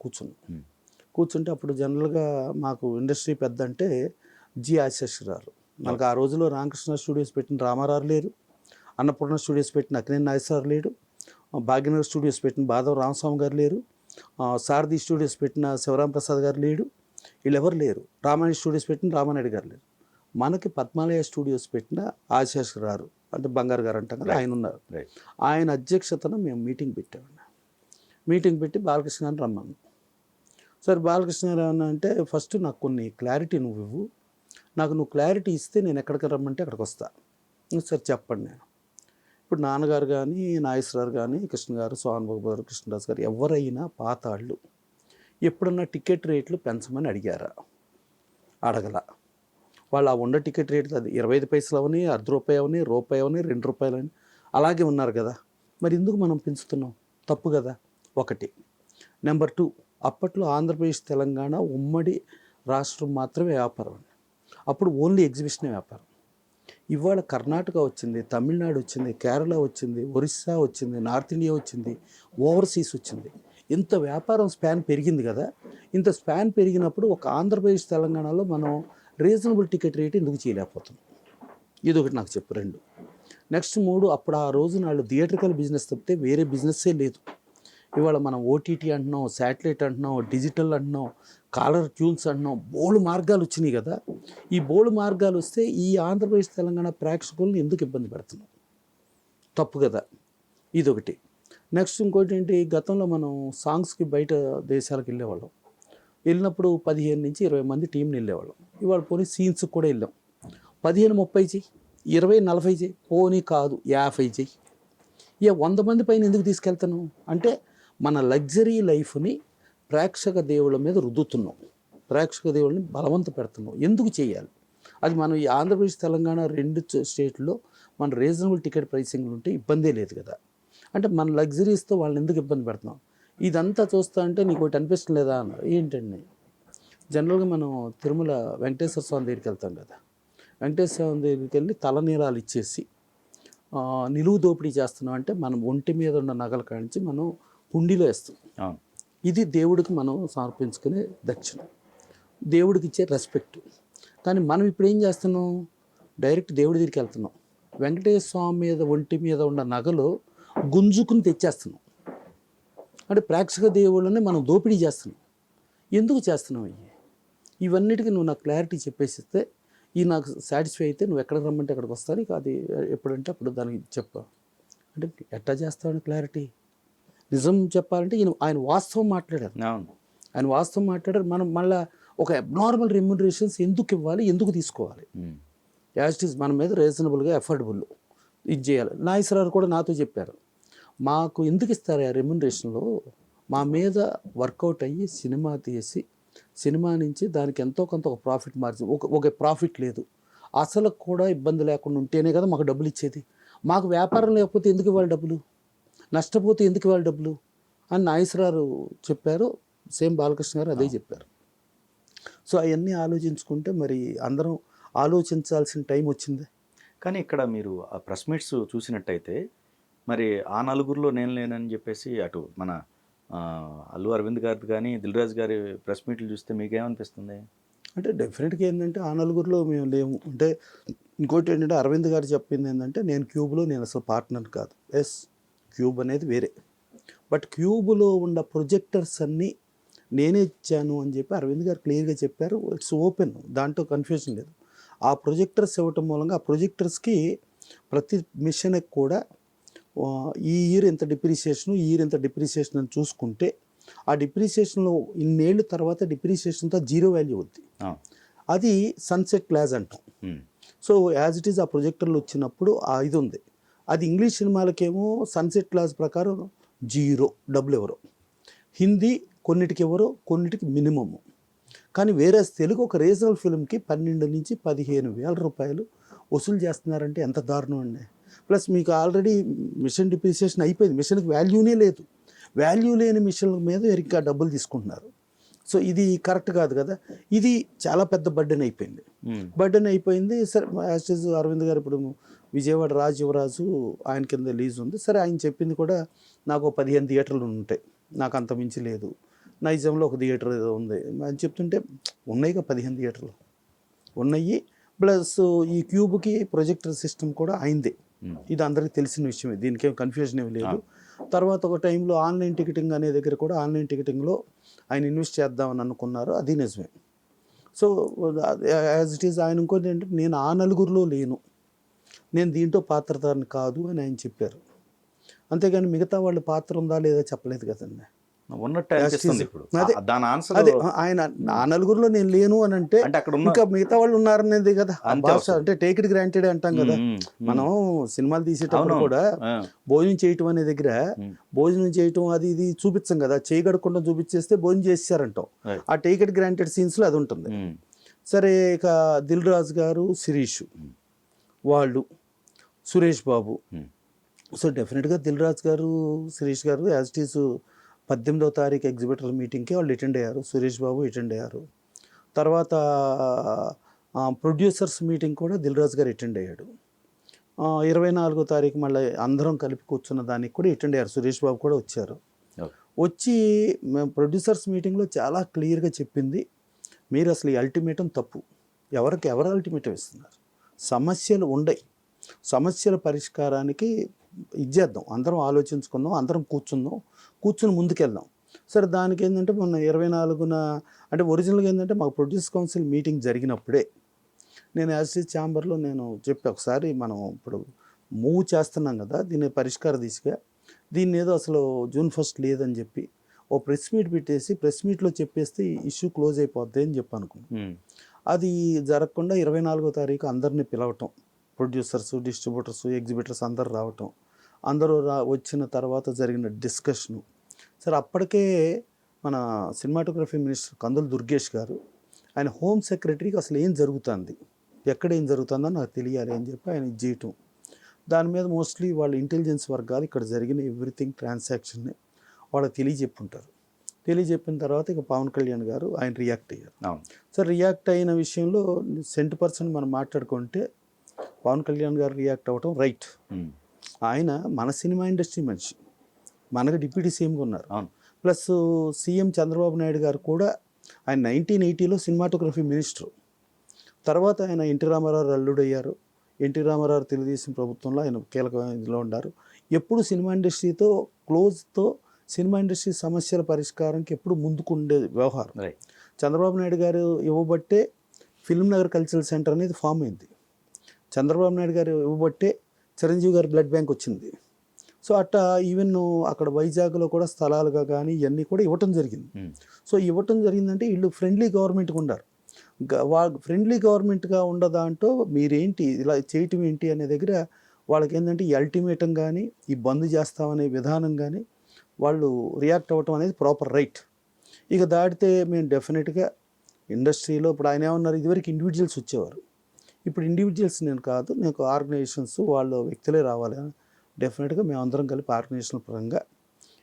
కూర్చుంటే అప్పుడు జనరల్గా మాకు ఇండస్ట్రీ పెద్ద అంటే జి ఆశేశ్వరారు. మనకు ఆ రోజుల్లో రామకృష్ణ స్టూడియోస్ పెట్టిన రామారావు లేరు, అన్నపూర్ణ స్టూడియోస్ పెట్టిన అక్కినేని నాగేశ్వరరావు లేడు, భాగ్యనగర్ స్టూడియోస్ పెట్టిన బాదవ రామస్వామి గారు లేరు, సారథి స్టూడియోస్ పెట్టిన శివరాం ప్రసాద్ గారు లేడు, వీళ్ళెవరు లేరు. రామాయణ స్టూడియోస్ పెట్టిన రామానాయుడు గారు లేరు. మనకి పద్మాలయ స్టూడియోస్ పెట్టిన ఆశేశ్వరారు అంటే బంగారు గారు అంటాం కదా, ఆయన ఉన్నారు. ఆయన అధ్యక్షతన మేము మీటింగ్ పెట్టామండి. మీటింగ్ పెట్టి బాలకృష్ణ గారిని రమ్మన్నాం. సార్ బాలకృష్ణ గారు ఏమన్నా అంటే, ఫస్ట్ నాకు కొన్ని క్లారిటీ నువ్వు క్లారిటీ ఇస్తే నేను ఎక్కడికి రమ్మంటే అక్కడికి వస్తా. సార్ చెప్పండి. నేను ఇప్పుడు నాన్నగారు కానీ, నాగేశ్వరరావు కానీ, కృష్ణ గారు, సోహన్ బాబు గారు, కృష్ణదాస్ గారు ఎవరైనా పాతాళ్ళు ఎప్పుడన్నా టికెట్ రేట్లు పెంచమని అడిగారా? అడగల. వాళ్ళు ఆ ఉన్న టికెట్ రేట్లు అది 25 పైసలు అవని, ₹1 అవని, రూపాయి అవని, ₹2 అని అలాగే ఉన్నారు కదా. మరి ఎందుకు మనం పెంచుతున్నాం? తప్పు కదా. ఒకటి. నెంబర్ 2, అప్పట్లో ఆంధ్రప్రదేశ్, తెలంగాణ ఉమ్మడి రాష్ట్రం మాత్రమే వ్యాపారం అండి. అప్పుడు ఓన్లీ ఎగ్జిబిషనే వ్యాపారం. ఇవాళ కర్ణాటక వచ్చింది, తమిళనాడు వచ్చింది, కేరళ వచ్చింది, ఒరిస్సా వచ్చింది, నార్త్ ఇండియా వచ్చింది, ఓవర్సీస్ వచ్చింది. ఇంత వ్యాపారం స్పాన్ పెరిగింది కదా. ఇంత స్పాన్ పెరిగినప్పుడు ఒక ఆంధ్రప్రదేశ్, తెలంగాణలో మనం రీజనబుల్ టికెట్ రేట్ ఎందుకు చేయలేకపోతున్నాం? ఇదొకటి నాకు చెప్పు. 2. నెక్స్ట్ 3, అప్పుడు ఆ రోజున వాళ్ళు థియేట్రికల్ బిజినెస్ తప్పితే వేరే బిజినెస్సే లేదు. ఇవాళ మనం ఓటీటీ అంటున్నాం, శాటిలైట్ అంటున్నాం, డిజిటల్ అంటున్నాం, కాలర్ ట్యూన్స్ అంటున్నాం, బోల్డ్ మార్గాలు వచ్చినాయి కదా. ఈ బోల్డ్ మార్గాలు వస్తే ఈ ఆంధ్రప్రదేశ్ తెలంగాణ ప్రేక్షకులను ఎందుకు ఇబ్బంది పెడుతున్నాం? తప్పు కదా, ఇదొకటి. నెక్స్ట్ ఇంకోటి ఏంటి, గతంలో మనం సాంగ్స్కి బయట దేశాలకు వెళ్ళేవాళ్ళం. వెళ్ళినప్పుడు 15 నుంచి 20 మంది టీంని వెళ్ళేవాళ్ళం. ఇవాళ పోనీ సీన్స్కి కూడా వెళ్ళాం. 15-30 చెయ్యి, 20-40 చెయ్యి, పోనీ కాదు 50 చెయ్యి. 100 మంది పైన ఎందుకు తీసుకెళ్తాను అంటే మన లగ్జరీ లైఫ్ని ప్రేక్షక దేవుళ్ళ మీద రుద్దుతున్నాం, ప్రేక్షక దేవుళ్ళని బలవంత పెడుతున్నాం. ఎందుకు చేయాలి అది? మనం ఈ ఆంధ్రప్రదేశ్ తెలంగాణ 2 స్టేట్లో మన రీజనబుల్ టికెట్ ప్రైసింగ్లు ఉంటే ఇబ్బందే లేదు కదా. అంటే మన లగ్జరీస్తో వాళ్ళని ఎందుకు ఇబ్బంది పెడుతున్నాం? ఇదంతా చూస్తా అంటే నీకు ఒకటి అనిపిస్తుంది లేదా అన్నారు. ఏంటండి, జనరల్గా మనం తిరుమల వెంకటేశ్వర స్వామి దగ్గరికి వెళ్తాం కదా, వెంకటేశ్వర స్వామి దగ్గరికి వెళ్ళి తలనీలాలు ఇచ్చేసి నిలువు దోపిడీ చేస్తున్నాం అంటే మనం ఒంటి మీద ఉన్న నగల కానించి మనం హుండీలో వేస్తాం. ఇది దేవుడికి మనం సమర్పించుకునే దక్షిణ, దేవుడికి ఇచ్చే రెస్పెక్ట్. కానీ మనం ఇప్పుడు ఏం చేస్తున్నాం, డైరెక్ట్ దేవుడి దగ్గరికి వెళ్తున్నాం, వెంకటేశ్వర స్వామి మీద ఒంటి మీద ఉన్న నగలు గుంజుకుని తెచ్చేస్తున్నాం. అంటే ప్రేక్షక దేవుళ్ళని మనం దోపిడీ చేస్తున్నాం. ఎందుకు చేస్తున్నాం? ఇవన్నిటికీ నువ్వు నాకు క్లారిటీ చెప్పేసిస్తే ఈ నాకు సాటిస్ఫై అయితే నువ్వు ఎక్కడికి రమ్మంటే అక్కడికి వస్తాను, ఇక అది ఎప్పుడంటే అప్పుడు దానికి చెప్పా. అంటే ఎట్లా చేస్తావని క్లారిటీ. నిజం చెప్పాలంటే ఆయన వాస్తవం మాట్లాడారు, ఆయన వాస్తవం మాట్లాడారు. మనం మళ్ళీ ఒక అబ్నార్మల్ రెమ్యునరేషన్స్ ఎందుకు ఇవ్వాలి, ఎందుకు తీసుకోవాలి? యాజ్ ఇట్ ఈజ్ మన మీద రీజనబుల్గా అఫోర్డబుల్ ఇది చేయాలి. నాగేశ్వరరావు కూడా నాతో చెప్పారు, మాకు ఎందుకు ఇస్తారు ఆ రెమ్యునరేషన్లో, మా మీద వర్కౌట్ అయ్యి సినిమా తీసి సినిమా నుంచి దానికి ఎంతో కొంత ఒక ప్రాఫిట్ మార్జిన్, ఒక ప్రాఫిట్ లేదు, అసలు కూడా ఇబ్బంది లేకుండా ఉంటేనే కదా మాకు డబ్బులు ఇచ్చేది. మాకు వ్యాపారం లేకపోతే ఎందుకు ఇవ్వాలి డబ్బులు, నష్టపోతే ఎందుకు ఇవ్వాలి డబ్బులు అని నాగేశ్వరరావు చెప్పారు. సేమ్ బాలకృష్ణ గారు అదే చెప్పారు. సో అవన్నీ ఆలోచించుకుంటే మరి అందరం ఆలోచించాల్సిన టైం వచ్చింది. కానీ ఇక్కడ మీరు ఆ ప్రెస్ మీట్స్ చూసినట్టయితే మరి ఆ నలుగురిలో నేను లేనని చెప్పేసి అటు మన అల్లు అరవింద్ గారిది కానీ దిల్రాజు గారి ప్రెస్ మీట్లు చూస్తే మీకేమనిపిస్తుంది? అంటే డెఫినెట్గా ఏంటంటే ఆ నలుగురిలో మేము లేము. అంటే ఇంకోటి ఏంటంటే అరవింద్ గారు చెప్పింది ఏంటంటే నేను క్యూబ్లో నేను అసలు పార్ట్నర్ కాదు. ఎస్, క్యూబ్ అనేది వేరే, బట్ క్యూబ్లో ఉన్న ప్రొజెక్టర్స్ అన్నీ నేనే ఇచ్చాను అని చెప్పి అరవింద్ గారు క్లియర్గా చెప్పారు. ఇట్స్ ఓపెన్, దాంట్లో కన్ఫ్యూజన్ లేదు. ఆ ప్రొజెక్టర్స్ ఇవ్వటం మూలంగా ఆ ప్రొజెక్టర్స్కి ప్రతి మిషన్కి కూడా ఈ ఇయర్ ఎంత డిప్రిసియేషను, ఈ ఇయర్ ఎంత డిప్రిసియేషన్ అని చూసుకుంటే ఆ డిప్రిసియేషన్లో ఇన్నేళ్ళ తర్వాత డిప్రిసియేషన్తో 0 వాల్యూ అవుద్ది. అది సన్సెట్ క్లాజ్ అంటాం. సో యాజ్ ఇట్ ఈజ్ ఆ ప్రొజెక్టర్లు వచ్చినప్పుడు ఇది ఉంది. అది ఇంగ్లీష్ సినిమాలకేమో సన్సెట్ క్లాజ్ ప్రకారం 0 డబ్బులు ఎవరో, హిందీ కొన్నిటికి ఎవరో, కొన్నిటికి మినిమము. కానీ వేరే తెలుగు ఒక రీజనల్ ఫిల్మ్కి 12 నుంచి 15,000 రూపాయలు వసూలు చేస్తున్నారంటే ఎంత దారుణం అండి. ప్లస్ మీకు ఆల్రెడీ మిషన్ డిప్రిసియేషన్ అయిపోయింది, మిషన్కి వాల్యూనే లేదు, వాల్యూ లేని మిషన్ల మీద ఇంకా డబ్బులు తీసుకుంటున్నారు. సో ఇది కరెక్ట్ కాదు కదా. ఇది చాలా పెద్ద బర్డెన్ అయిపోయింది. సరే యాజ్ అరవింద్ గారు ఇప్పుడు విజయవాడ యువరాజు ఆయన కింద లీజ్ ఉంది. సరే ఆయన చెప్పింది కూడా నాకు 15 థియేటర్లు ఉంటాయి, నాకు అంత మించి లేదు, నైజాంలో ఒక థియేటర్ ఏదో ఉంది అని చెప్తుంటే ఉన్నాయిగా 15 థియేటర్లు ఉన్నాయి. ప్లస్ ఈ క్యూబ్కి ప్రొజెక్టర్ సిస్టమ్ కూడా అయింది, ఇది అందరికీ తెలిసిన విషయమే, దీనికి ఏం కన్ఫ్యూజన్ ఏమి లేదు. తర్వాత ఒక టైంలో ఆన్లైన్ టికెటింగ్ అనే దగ్గర కూడా ఆన్లైన్ టికెటింగ్లో ఆయన ఇన్వెస్ట్ చేద్దామని అనుకున్నారు, అది నిజమే. సో యాజ్ ఇట్ ఈజ్ ఆయన ఇంకోటి ఏంటంటే నేను ఆ నలుగురిలో లేను, నేను దీంట్లో పాత్రధారిని కాదు అని ఆయన చెప్పారు. అంతేగాని మిగతా వాళ్ళ పాత్ర ఉందా లేదా చెప్పలేదు కదండి. ఉన్నట్టు అనిపిస్తుంది ఇప్పుడు. దాని ఆన్సర్ అదే ఆయన ఆ నలుగురిలో నేను లేను అని అంటే అక్కడ ఇంకా మిగతా వాళ్ళు ఉన్నారనేది కదా భాష. అంటే టేక్ ఇట్ గ్రాంటెడ్ అంటాం కదా మనం సినిమాలు తీసేటప్పుడు కూడా. భోజనం చేయటం అనే దగ్గర భోజనం చేయటం అది ఇది చూపించాం కదా, చేయగడకుండా చూపించేస్తే భోజనం చేశారంటాం. ఆ టేక్ ఇట్ గ్రాంటెడ్ సీన్స్లో అది ఉంటుంది. సరే ఇక దిల్ రాజు గారు, శిరీష్ వాళ్ళు, సురేష్ బాబు. సో డెఫినెట్గా దిల్ రాజు గారు, శిరీష్ గారు యాజ్ ఇట్ ఈస్ 18వ తారీఖు ఎగ్జిబిటర్ మీటింగ్కి వాళ్ళు అటెండ్ అయ్యారు, సురేష్ బాబు అటెండ్ అయ్యారు. తర్వాత ప్రొడ్యూసర్స్ మీటింగ్ కూడా దిల్ రాజు గారు అటెండ్ అయ్యాడు. 24వ తారీఖు మళ్ళీ అందరం కలిపి కూర్చున్న దానికి కూడా అటెండ్ అయ్యారు, సురేష్ బాబు కూడా వచ్చారు. వచ్చి మేము ప్రొడ్యూసర్స్ మీటింగ్లో చాలా క్లియర్గా చెప్పింది, మీరు అసలు ఈ అల్టిమేటం తప్పు, ఎవరు అల్టిమేటం ఇస్తున్నారు, సమస్యలు ఉండయి, సమస్యల పరిష్కారానికి ఇచ్చేద్దాం, అందరం ఆలోచించుకుందాం, అందరం కూర్చుని ముందుకెళ్దాం. సరే దానికి ఏంటంటే మొన్న 24న అంటే ఒరిజినల్గా ఏంటంటే మాకు ప్రొడ్యూస్ కౌన్సిల్ మీటింగ్ జరిగినప్పుడే నేను యాజ్ ఇట్ ఈజ్ ఛాంబర్లో నేను చెప్పి ఒకసారి మనం ఇప్పుడు మూవ్ చేస్తున్నాం కదా, దీన్ని పరిష్కార దిశగా దీన్ని ఏదో అసలు జూన్ 1 లేదని చెప్పి ఓ ప్రెస్ మీట్ పెట్టేసి ప్రెస్ మీట్లో చెప్పేస్తే ఇష్యూ క్లోజ్ అయిపోద్ది అని చెప్పి అనుకున్నాం. అది జరగకుండా 24వ తారీఖు అందరినీ పిలవటం, ప్రొడ్యూసర్స్, డిస్ట్రిబ్యూటర్స్, ఎగ్జిబిటర్స్ అందరు రావటం, అందరూ వచ్చిన తర్వాత జరిగిన డిస్కషను. సరే అప్పటికే మన సినిమాటోగ్రఫీ మినిస్టర్ కందుల దుర్గేష్ గారు ఆయన హోమ్ సెక్రటరీకి అసలు ఏం జరుగుతుంది, ఎక్కడ ఏం జరుగుతుందో నాకు తెలియాలి అని చెప్పి ఆయన చేయటం. దాని మీద మోస్ట్లీ వాళ్ళ ఇంటెలిజెన్స్ వర్గాలు ఇక్కడ జరిగిన ఎవ్రీథింగ్ ట్రాన్సాక్షన్ని వాళ్ళకి తెలియజెప్పుంటారు. తెలియజెప్పిన తర్వాత ఇక పవన్ కళ్యాణ్ గారు ఆయన రియాక్ట్ అయ్యారు. సరే రియాక్ట్ అయిన విషయంలో 100% మనం మాట్లాడుకుంటే పవన్ కళ్యాణ్ గారు రియాక్ట్ అవ్వటం రైట్. ఆయన మన సినిమా ఇండస్ట్రీ మనిషి, మనకు డిప్యూటీ సీఎంగా ఉన్నారు. ప్లస్ సీఎం చంద్రబాబు నాయుడు గారు కూడా ఆయన 1980లో సినిమాటోగ్రఫీ మినిస్టర్. తర్వాత ఆయన ఎన్టీ రామారావు అల్లుడు అయ్యారు. ఎన్టీ రామారావు తెలుగుదేశం ప్రభుత్వంలో ఆయన కీలక ఇదిలో ఉన్నారు. ఎప్పుడు సినిమా ఇండస్ట్రీతో క్లోజ్తో సినిమా ఇండస్ట్రీ సమస్యల పరిష్కారంకి ఎప్పుడు ముందుకుండే వ్యవహారం. చంద్రబాబు నాయుడు గారు ఇవ్వబట్టే ఫిల్మ్ నగర్ కల్చరల్ సెంటర్ అనేది ఫామ్ అయింది. చంద్రబాబు నాయుడు గారు ఇవ్వబట్టే చిరంజీవి గారి బ్లడ్ బ్యాంక్ వచ్చింది. సో అట్టా ఈవెన్ అక్కడ వైజాగ్లో కూడా స్థలాలుగా కానీ ఇవన్నీ కూడా ఇవ్వటం జరిగింది. సో ఇవ్వటం జరిగిందంటే వీళ్ళు ఫ్రెండ్లీ గవర్నమెంట్గా ఉండారు. ఫ్రెండ్లీ గవర్నమెంట్గా ఉండదాంటో మీరేంటి ఇలా చేయటం ఏంటి అనే దగ్గర వాళ్ళకి ఏంటంటే ఈ అల్టిమేటం కానీ ఈ బంద్ చేస్తామనే విధానం కానీ వాళ్ళు రియాక్ట్ అవ్వటం అనేది ప్రాపర్ రైట్. ఇక దాటితే మేము డెఫినెట్గా ఇండస్ట్రీలో ఇప్పుడు ఆయన ఏమన్నారు, ఇదివరకు ఇండివిజువల్స్ వచ్చేవారు, ఇప్పుడు ఇండివిజువల్స్ నేను కాదు, నాకు ఆర్గనైజేషన్స్ వాళ్ళు వ్యక్తులే రావాలి. డెఫినెట్గా మేము అందరం కలిపి ఆర్గనైజేషన్ పరంగా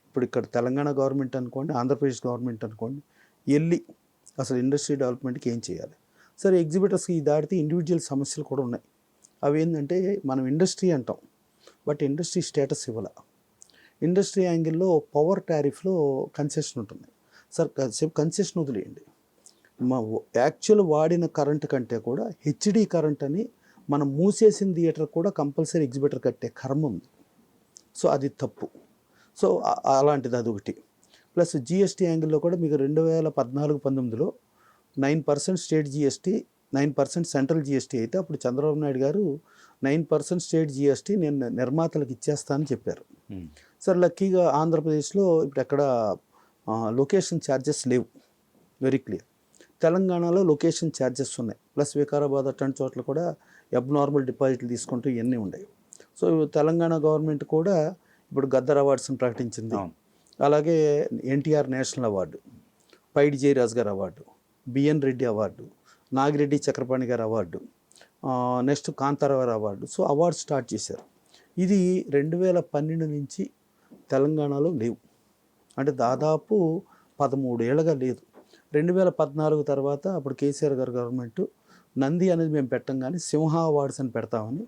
ఇప్పుడు ఇక్కడ తెలంగాణ గవర్నమెంట్ అనుకోండి, ఆంధ్రప్రదేశ్ గవర్నమెంట్ అనుకోండి, వెళ్ళి అసలు ఇండస్ట్రీ డెవలప్మెంట్కి ఏం చేయాలి. సరే ఎగ్జిబిటర్స్కి ఈ దాటితే ఇండివిజువల్ సమస్యలు కూడా ఉన్నాయి. అవి ఏంటంటే మనం ఇండస్ట్రీ అంటాం, బట్ ఇండస్ట్రీ స్టేటస్ ఇవ్వాల. ఇండస్ట్రీ యాంగిల్లో పవర్ టారిఫ్లో కన్సెషన్ ఉంటుంది. సార్ కాసేపు కన్సెషన్ వదిలేయండి, మా యాక్చువల్ వాడిన కరెంట్ కంటే కూడా హెచ్డి కరెంట్ అని మనం మూసేసిన థియేటర్ కూడా కంపల్సరీ ఎగ్జిబిటర్ కట్టే కర్మ ఉంది. సో అది తప్పు. సో అలాంటిది అదొకటి. ప్లస్ జిఎస్టీ యాంగిల్లో కూడా మీకు 2014-19లో 9% స్టేట్ జిఎస్టీ, 9% సెంట్రల్ జిఎస్టీ అయితే అప్పుడు చంద్రబాబు నాయుడు గారు 9% స్టేట్ జిఎస్టీ నేను నిర్మాతలకు ఇచ్చేస్తానని చెప్పారు. సార్ లక్కీగా ఆంధ్రప్రదేశ్లో ఇప్పుడు ఎక్కడ లొకేషన్ ఛార్జెస్ లేవు, వెరీ క్లియర్. తెలంగాణలో లొకేషన్ ఛార్జెస్ ఉన్నాయి. ప్లస్ వికారాబాద్ అట్లాంటి చోట్ల కూడా అబ్నార్మల్ డిపాజిట్లు తీసుకుంటూ ఇవన్నీ ఉన్నాయి. సో తెలంగాణ గవర్నమెంట్ కూడా ఇప్పుడు గద్దర్ అవార్డ్స్ని ప్రకటించింది. అలాగే NTR national award, Paidi Jayaraj garu award, BN Reddy award, Nagireddy Chakrapani garu award, next Kantharao గారు అవార్డు. సో అవార్డు స్టార్ట్ చేశారు. ఇది 2012 నుంచి తెలంగాణలో లేవు, అంటే దాదాపు 13 ఏళ్ళగా లేదు. 2014 తర్వాత అప్పుడు కేసీఆర్ గారు గవర్నమెంట్ నంది అనేది మేము పెట్టం కానీ సింహ అవార్డ్స్ అని పెడతామని,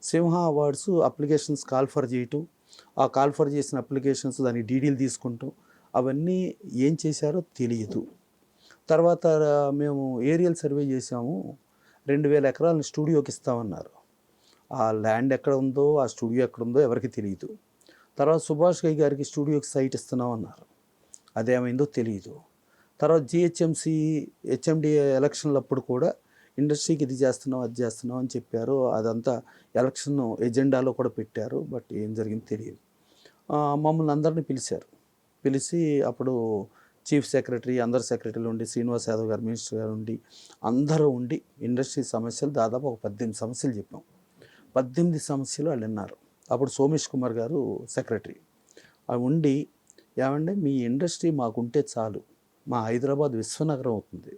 సింహ అవార్డ్స్ అప్లికేషన్స్ కాల్ఫర్ చేయటం, ఆ కాల్ఫర్ చేసిన అప్లికేషన్స్ దానికి డీడీలు తీసుకుంటాం, అవన్నీ ఏం చేశారో తెలియదు. తర్వాత మేము ఏరియల్ సర్వే చేసాము, 2000 ఎకరాలను స్టూడియోకి ఇస్తామన్నారు. ఆ ల్యాండ్ ఎక్కడ ఉందో, ఆ స్టూడియో ఎక్కడ ఉందో ఎవరికి తెలియదు. తర్వాత సుభాష్ గై గారికి స్టూడియోకి సైట్ ఇస్తున్నామన్నారు, అదేమైందో తెలియదు. తర్వాత జిహెచ్ఎంసీ హెచ్ఎండిఏ ఎలక్షన్లప్పుడు కూడా ఇండస్ట్రీకి ఇది చేస్తున్నాం అది చేస్తున్నాం అని చెప్పారు. అదంతా ఎలక్షన్ ఎజెండాలో కూడా పెట్టారు, బట్ ఏం జరిగిందో తెలియదు. మమ్మల్ని అందరినీ పిలిచి అప్పుడు చీఫ్ సెక్రటరీ, అందరు సెక్రటరీలు ఉండి, శ్రీనివాస్ యాదవ్ గారు మినిస్టర్ గారు ఉండి, అందరూ ఉండి ఇండస్ట్రీ సమస్యలు దాదాపు ఒక 18 సమస్యలు చెప్పాం. 18 సమస్యలు వాళ్ళు విన్నారు. అప్పుడు సోమేష్ కుమార్ గారు సెక్రటరీ అవి ఉండి, ఏమంటే మీ ఇండస్ట్రీ మాకుంటే చాలు, మా హైదరాబాద్ విశ్వనగరం అవుతుంది,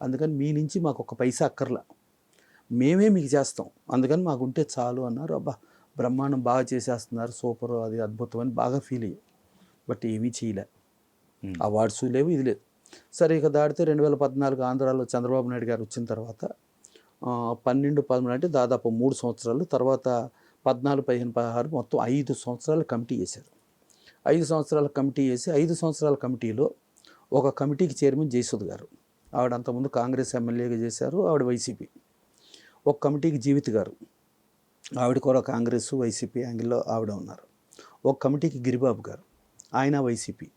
అందుకని మీ నుంచి మాకు ఒక పైసా అక్కర్లా, మేమే మీకు చేస్తాం, అందుకని మాకుంటే చాలు అన్నారు. అబ్బా బ్రహ్మాండం, బాగా చేసేస్తున్నారు, సూపర్, అది అద్భుతం అని బాగా ఫీల్ అయ్యాం. బట్ ఏమీ చేయలే, అవార్డ్స్ లేవు, ఇది లేదు. సరే ఇక దాటితే 2014 ఆంధ్రాలో చంద్రబాబు నాయుడు గారు వచ్చిన తర్వాత 12-13 అంటే దాదాపు 3 సంవత్సరాలు, తర్వాత 14-15-16 మొత్తం 5 సంవత్సరాలు కమిటీ చేశారు. 5 సంవత్సరాల కమిటీ చేసి 5 సంవత్సరాల కమిటీలో ఒక కమిటీకి చైర్మన్ జయసుధ గారు, ఆవిడ అంతకుముందు కాంగ్రెస్ ఎమ్మెల్యేగా చేశారు, ఆవిడ వైసీపీ. ఒక కమిటీకి జీవిత్ గారు, ఆవిడ కూడా కాంగ్రెస్ వైసీపీ యాంగిల్లో ఆవిడ ఉన్నారు. ఒక కమిటీకి గిరిబాబు గారు, ఆయన వైసీపీ.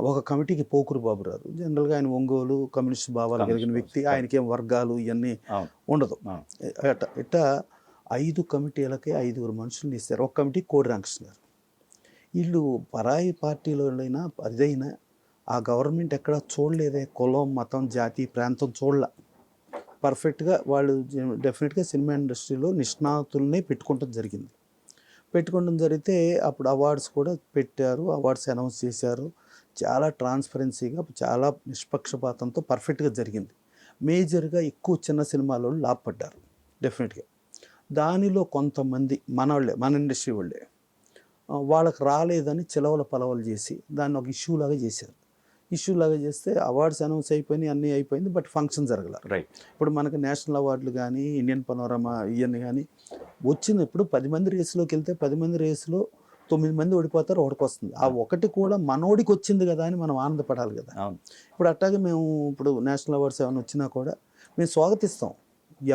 ఒక కమిటీకి పోకురు బాబురారు. జనరల్గా ఆయన ఒంగోలు కమ్యూనిస్ట్ భావాలు కలిగిన వ్యక్తి. ఆయనకేం వర్గాలు ఇవన్నీ ఉండదు. ఇట్లా 5 కమిటీలకే 5 మనుషుల్ని ఇస్తారు. ఒక కమిటీ కోడి రామకృష్ణ గారు. వీళ్ళు పరాయి పార్టీలోనైనా అదైనా ఆ గవర్నమెంట్ ఎక్కడ చూడలేదే, కులం మతం జాతి ప్రాంతం చూడలే. పర్ఫెక్ట్గా వాళ్ళు డెఫినెట్గా సినిమా ఇండస్ట్రీలో నిష్ణాతుల్ని పెట్టుకోవడం జరిగింది. పెట్టుకోవడం జరిగితే అప్పుడు అవార్డ్స్ కూడా పెట్టారు, అవార్డ్స్ అనౌన్స్ చేశారు. చాలా ట్రాన్స్పరెన్సీగా చాలా నిష్పక్షపాతంతో పర్ఫెక్ట్గా జరిగింది. మేజర్గా ఎక్కువ చిన్న సినిమాలో లాభపడ్డారు డెఫినెట్గా. దానిలో కొంతమంది మన ఇండస్ట్రీ వాళ్ళే వాళ్ళకి రాలేదని చిలవల పలవలు చేసి దాన్ని ఒక ఇష్యూలాగా చేశారు. ఇష్యూలాగా చేస్తే అవార్డ్స్ అనౌన్స్ అయిపోయినాయి, అన్నీ అయిపోయింది, బట్ ఫంక్షన్ జరగల. రైట్. ఇప్పుడు మనకి నేషనల్ అవార్డులు కానీ ఇండియన్ పనోరమా ఇవన్నీ కానీ వచ్చినప్పుడు 10 మంది రేసులోకి వెళ్తే 10 మంది రేసులో 9 మంది ఓడిపోతారు, ఒకటికి వస్తుంది. ఆ ఒకటి కూడా మనోడికి వచ్చింది కదా అని మనం ఆనందపడాలి కదా. ఇప్పుడు అట్లాగే మేము ఇప్పుడు నేషనల్ అవార్డ్స్ ఏమైనా వచ్చినా కూడా మేము స్వాగతిస్తాం.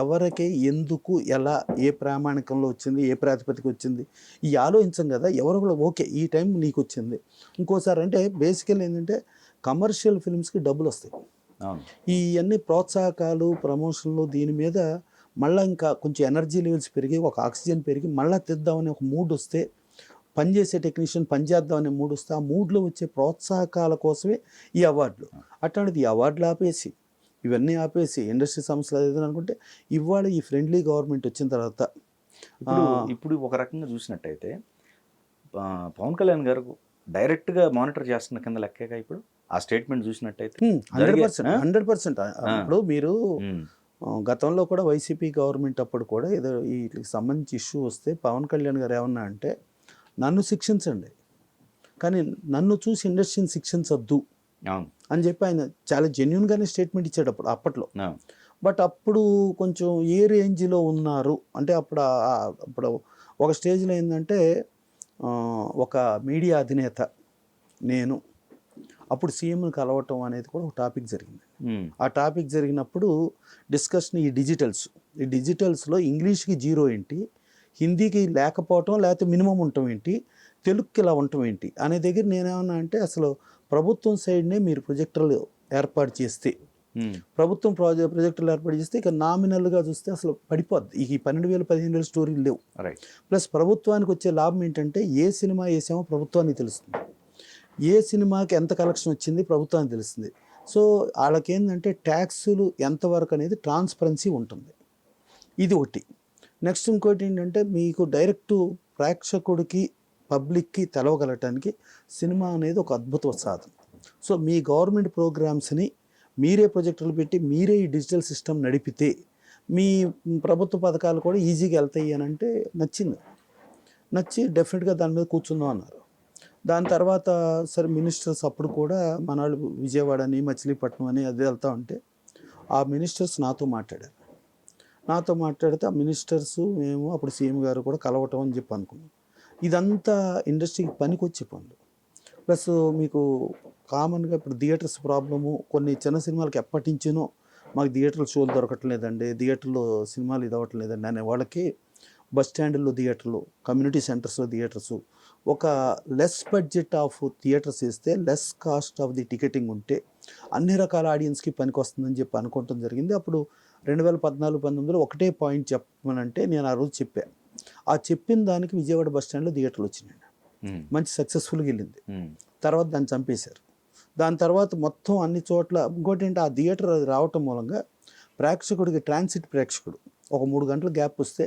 ఎవరికి ఎందుకు ఎలా ఏ ప్రామాణికంలో వచ్చింది, ఏ ప్రాతిపదిక వచ్చింది ఈ ఆలోచించం కదా. ఎవరు కూడా ఓకే ఈ టైం నీకు వచ్చింది. ఇంకోసారి అంటే బేసికల్ ఏంటంటే కమర్షియల్ ఫిల్మ్స్కి డబ్బులు వస్తాయి. ఇవన్నీ ప్రోత్సాహకాలు ప్రమోషన్లు దీని మీద మళ్ళీ ఇంకా కొంచెం ఎనర్జీ లెవెల్స్ పెరిగి ఒక ఆక్సిజన్ పెరిగి మళ్ళీ తెద్దామని ఒక మూడ్ వస్తే, పనిచేసే టెక్నీషియన్ పనిచేద్దామనే మూడ్ వస్తే ఆ మూడ్లో వచ్చే ప్రోత్సాహకాల కోసమే ఈ అవార్డులు. అట్లాంటిది ఈ అవార్డులు ఆపేసి ఇవన్నీ ఆపేసి ఇండస్ట్రీ సమస్యలు ఏదైనా అనుకుంటే ఇవాళ ఈ ఫ్రెండ్లీ గవర్నమెంట్ వచ్చిన తర్వాత ఇప్పుడు ఒక రకంగా చూసినట్టయితే పవన్ కళ్యాణ్ గారు డైరెక్ట్గా మానిటర్ చేస్తున్న కింద లెక్కగా ఇప్పుడు ఆ స్టేట్మెంట్ చూసినట్టయితే 100%. ఇప్పుడు మీరు గతంలో కూడా వైసీపీ గవర్నమెంట్ అప్పుడు కూడా ఏదో వీటికి సంబంధించి ఇష్యూ వస్తే పవన్ కళ్యాణ్ గారు ఏమన్నా అంటే నన్ను శిక్షించండి కానీ నన్ను చూసి ఇండస్ట్రీని శిక్షించొద్దు అని చెప్పి ఆయన చాలా జెన్యున్గానే స్టేట్మెంట్ ఇచ్చాడు అప్పట్లో. బట్ అప్పుడు కొంచెం ఏ రేంజ్లో ఉన్నారు అంటే అప్పుడు ఒక స్టేజ్లో ఏంటంటే ఒక మీడియా అధినేత నేను అప్పుడు సీఎంను కలవటం అనేది కూడా ఒక టాపిక్ జరిగింది. ఆ టాపిక్ జరిగినప్పుడు డిస్కషన్ ఈ డిజిటల్స్లో ఇంగ్లీష్కి 0 ఏంటి, హిందీకి లేకపోవటం లేకపోతే మినిమం ఉండటం ఏంటి, తెలుగుకి ఇలా ఉండటం ఏంటి అనే దగ్గర నేనేమన్నా అంటే అసలు ప్రభుత్వం సైడ్నే మీరు ప్రొజెక్టర్లు ఏర్పాటు చేస్తే ప్రభుత్వం ప్రొజెక్టులు ఏర్పాటు చేస్తే ఇక నామినల్గా చూస్తే అసలు పడిపోద్ది. ఈ 12,000 15,000 స్టోరీలు లేవు. ప్లస్ ప్రభుత్వానికి వచ్చే లాభం ఏంటంటే ఏ సినిమా వేసామో ప్రభుత్వానికి తెలుస్తుంది, ఏ సినిమాకి ఎంత కలెక్షన్ వచ్చింది ప్రభుత్వానికి తెలుస్తుంది. సో వాళ్ళకేంటంటే ట్యాక్సులు ఎంతవరకు అనేది ట్రాన్స్పరెన్సీ ఉంటుంది. ఇది ఒకటి. నెక్స్ట్ ఇంకోటి ఏంటంటే మీకు డైరెక్టు ప్రేక్షకుడికి పబ్లిక్కి తెలవగలటానికి సినిమా అనేది ఒక అద్భుత సాధనం. సో మీ గవర్నమెంట్ ప్రోగ్రామ్స్ని మీరే ప్రొజెక్టులు పెట్టి మీరే ఈ డిజిటల్ సిస్టమ్ నడిపితే మీ ప్రభుత్వ పథకాలు కూడా ఈజీగా వెళ్తాయి అని అంటే నచ్చి డెఫినెట్గా దాని మీద కూర్చుందాం అన్నారు. దాని తర్వాత సరే మినిస్టర్స్ అప్పుడు కూడా మన వాళ్ళు విజయవాడ అని మచిలీపట్నం అని అది వెళ్తూ ఉంటే ఆ మినిస్టర్స్ నాతో మాట్లాడితే ఆ మినిస్టర్స్ మేము అప్పుడు సీఎం గారు కూడా కలవటం అని చెప్పి అనుకున్నాం. ఇదంతా ఇండస్ట్రీకి పనికొచ్చే పనులు. ప్లస్ మీకు కామన్గా ఇప్పుడు థియేటర్స్ ప్రాబ్లము, కొన్ని చిన్న సినిమాలకి ఎప్పటించినో మాకు థియేటర్లు షోలు దొరకట్లేదండి, థియేటర్లో సినిమాలు ఇది అవ్వట్లేదండి అనే వాళ్ళకి బస్ స్టాండ్లో థియేటర్లు, కమ్యూనిటీ సెంటర్స్లో థియేటర్స్, ఒక లెస్ బడ్జెట్ ఆఫ్ థియేటర్స్ ఇస్తే less cost of the ticketing ఉంటే అన్ని రకాల ఆడియన్స్కి పనికి వస్తుందని చెప్పి అనుకోవటం జరిగింది. అప్పుడు 2014-19లో ఒకటే పాయింట్ చెప్పమనంటే నేను ఆ రోజు చెప్పాను. ఆ చెప్పిన దానికి విజయవాడ బస్ స్టాండ్లో థియేటర్లు వచ్చినాయండి, మంచి సక్సెస్ఫుల్గా వెళ్ళింది. తర్వాత దాన్ని చంపేశారు. దాని తర్వాత మొత్తం అన్ని చోట్ల ఇంకోటి ఏంటి, ఆ థియేటర్ రావటం మూలంగా ప్రేక్షకుడికి ట్రాన్సిట్ ప్రేక్షకుడు ఒక 3 గంటల గ్యాప్ వస్తే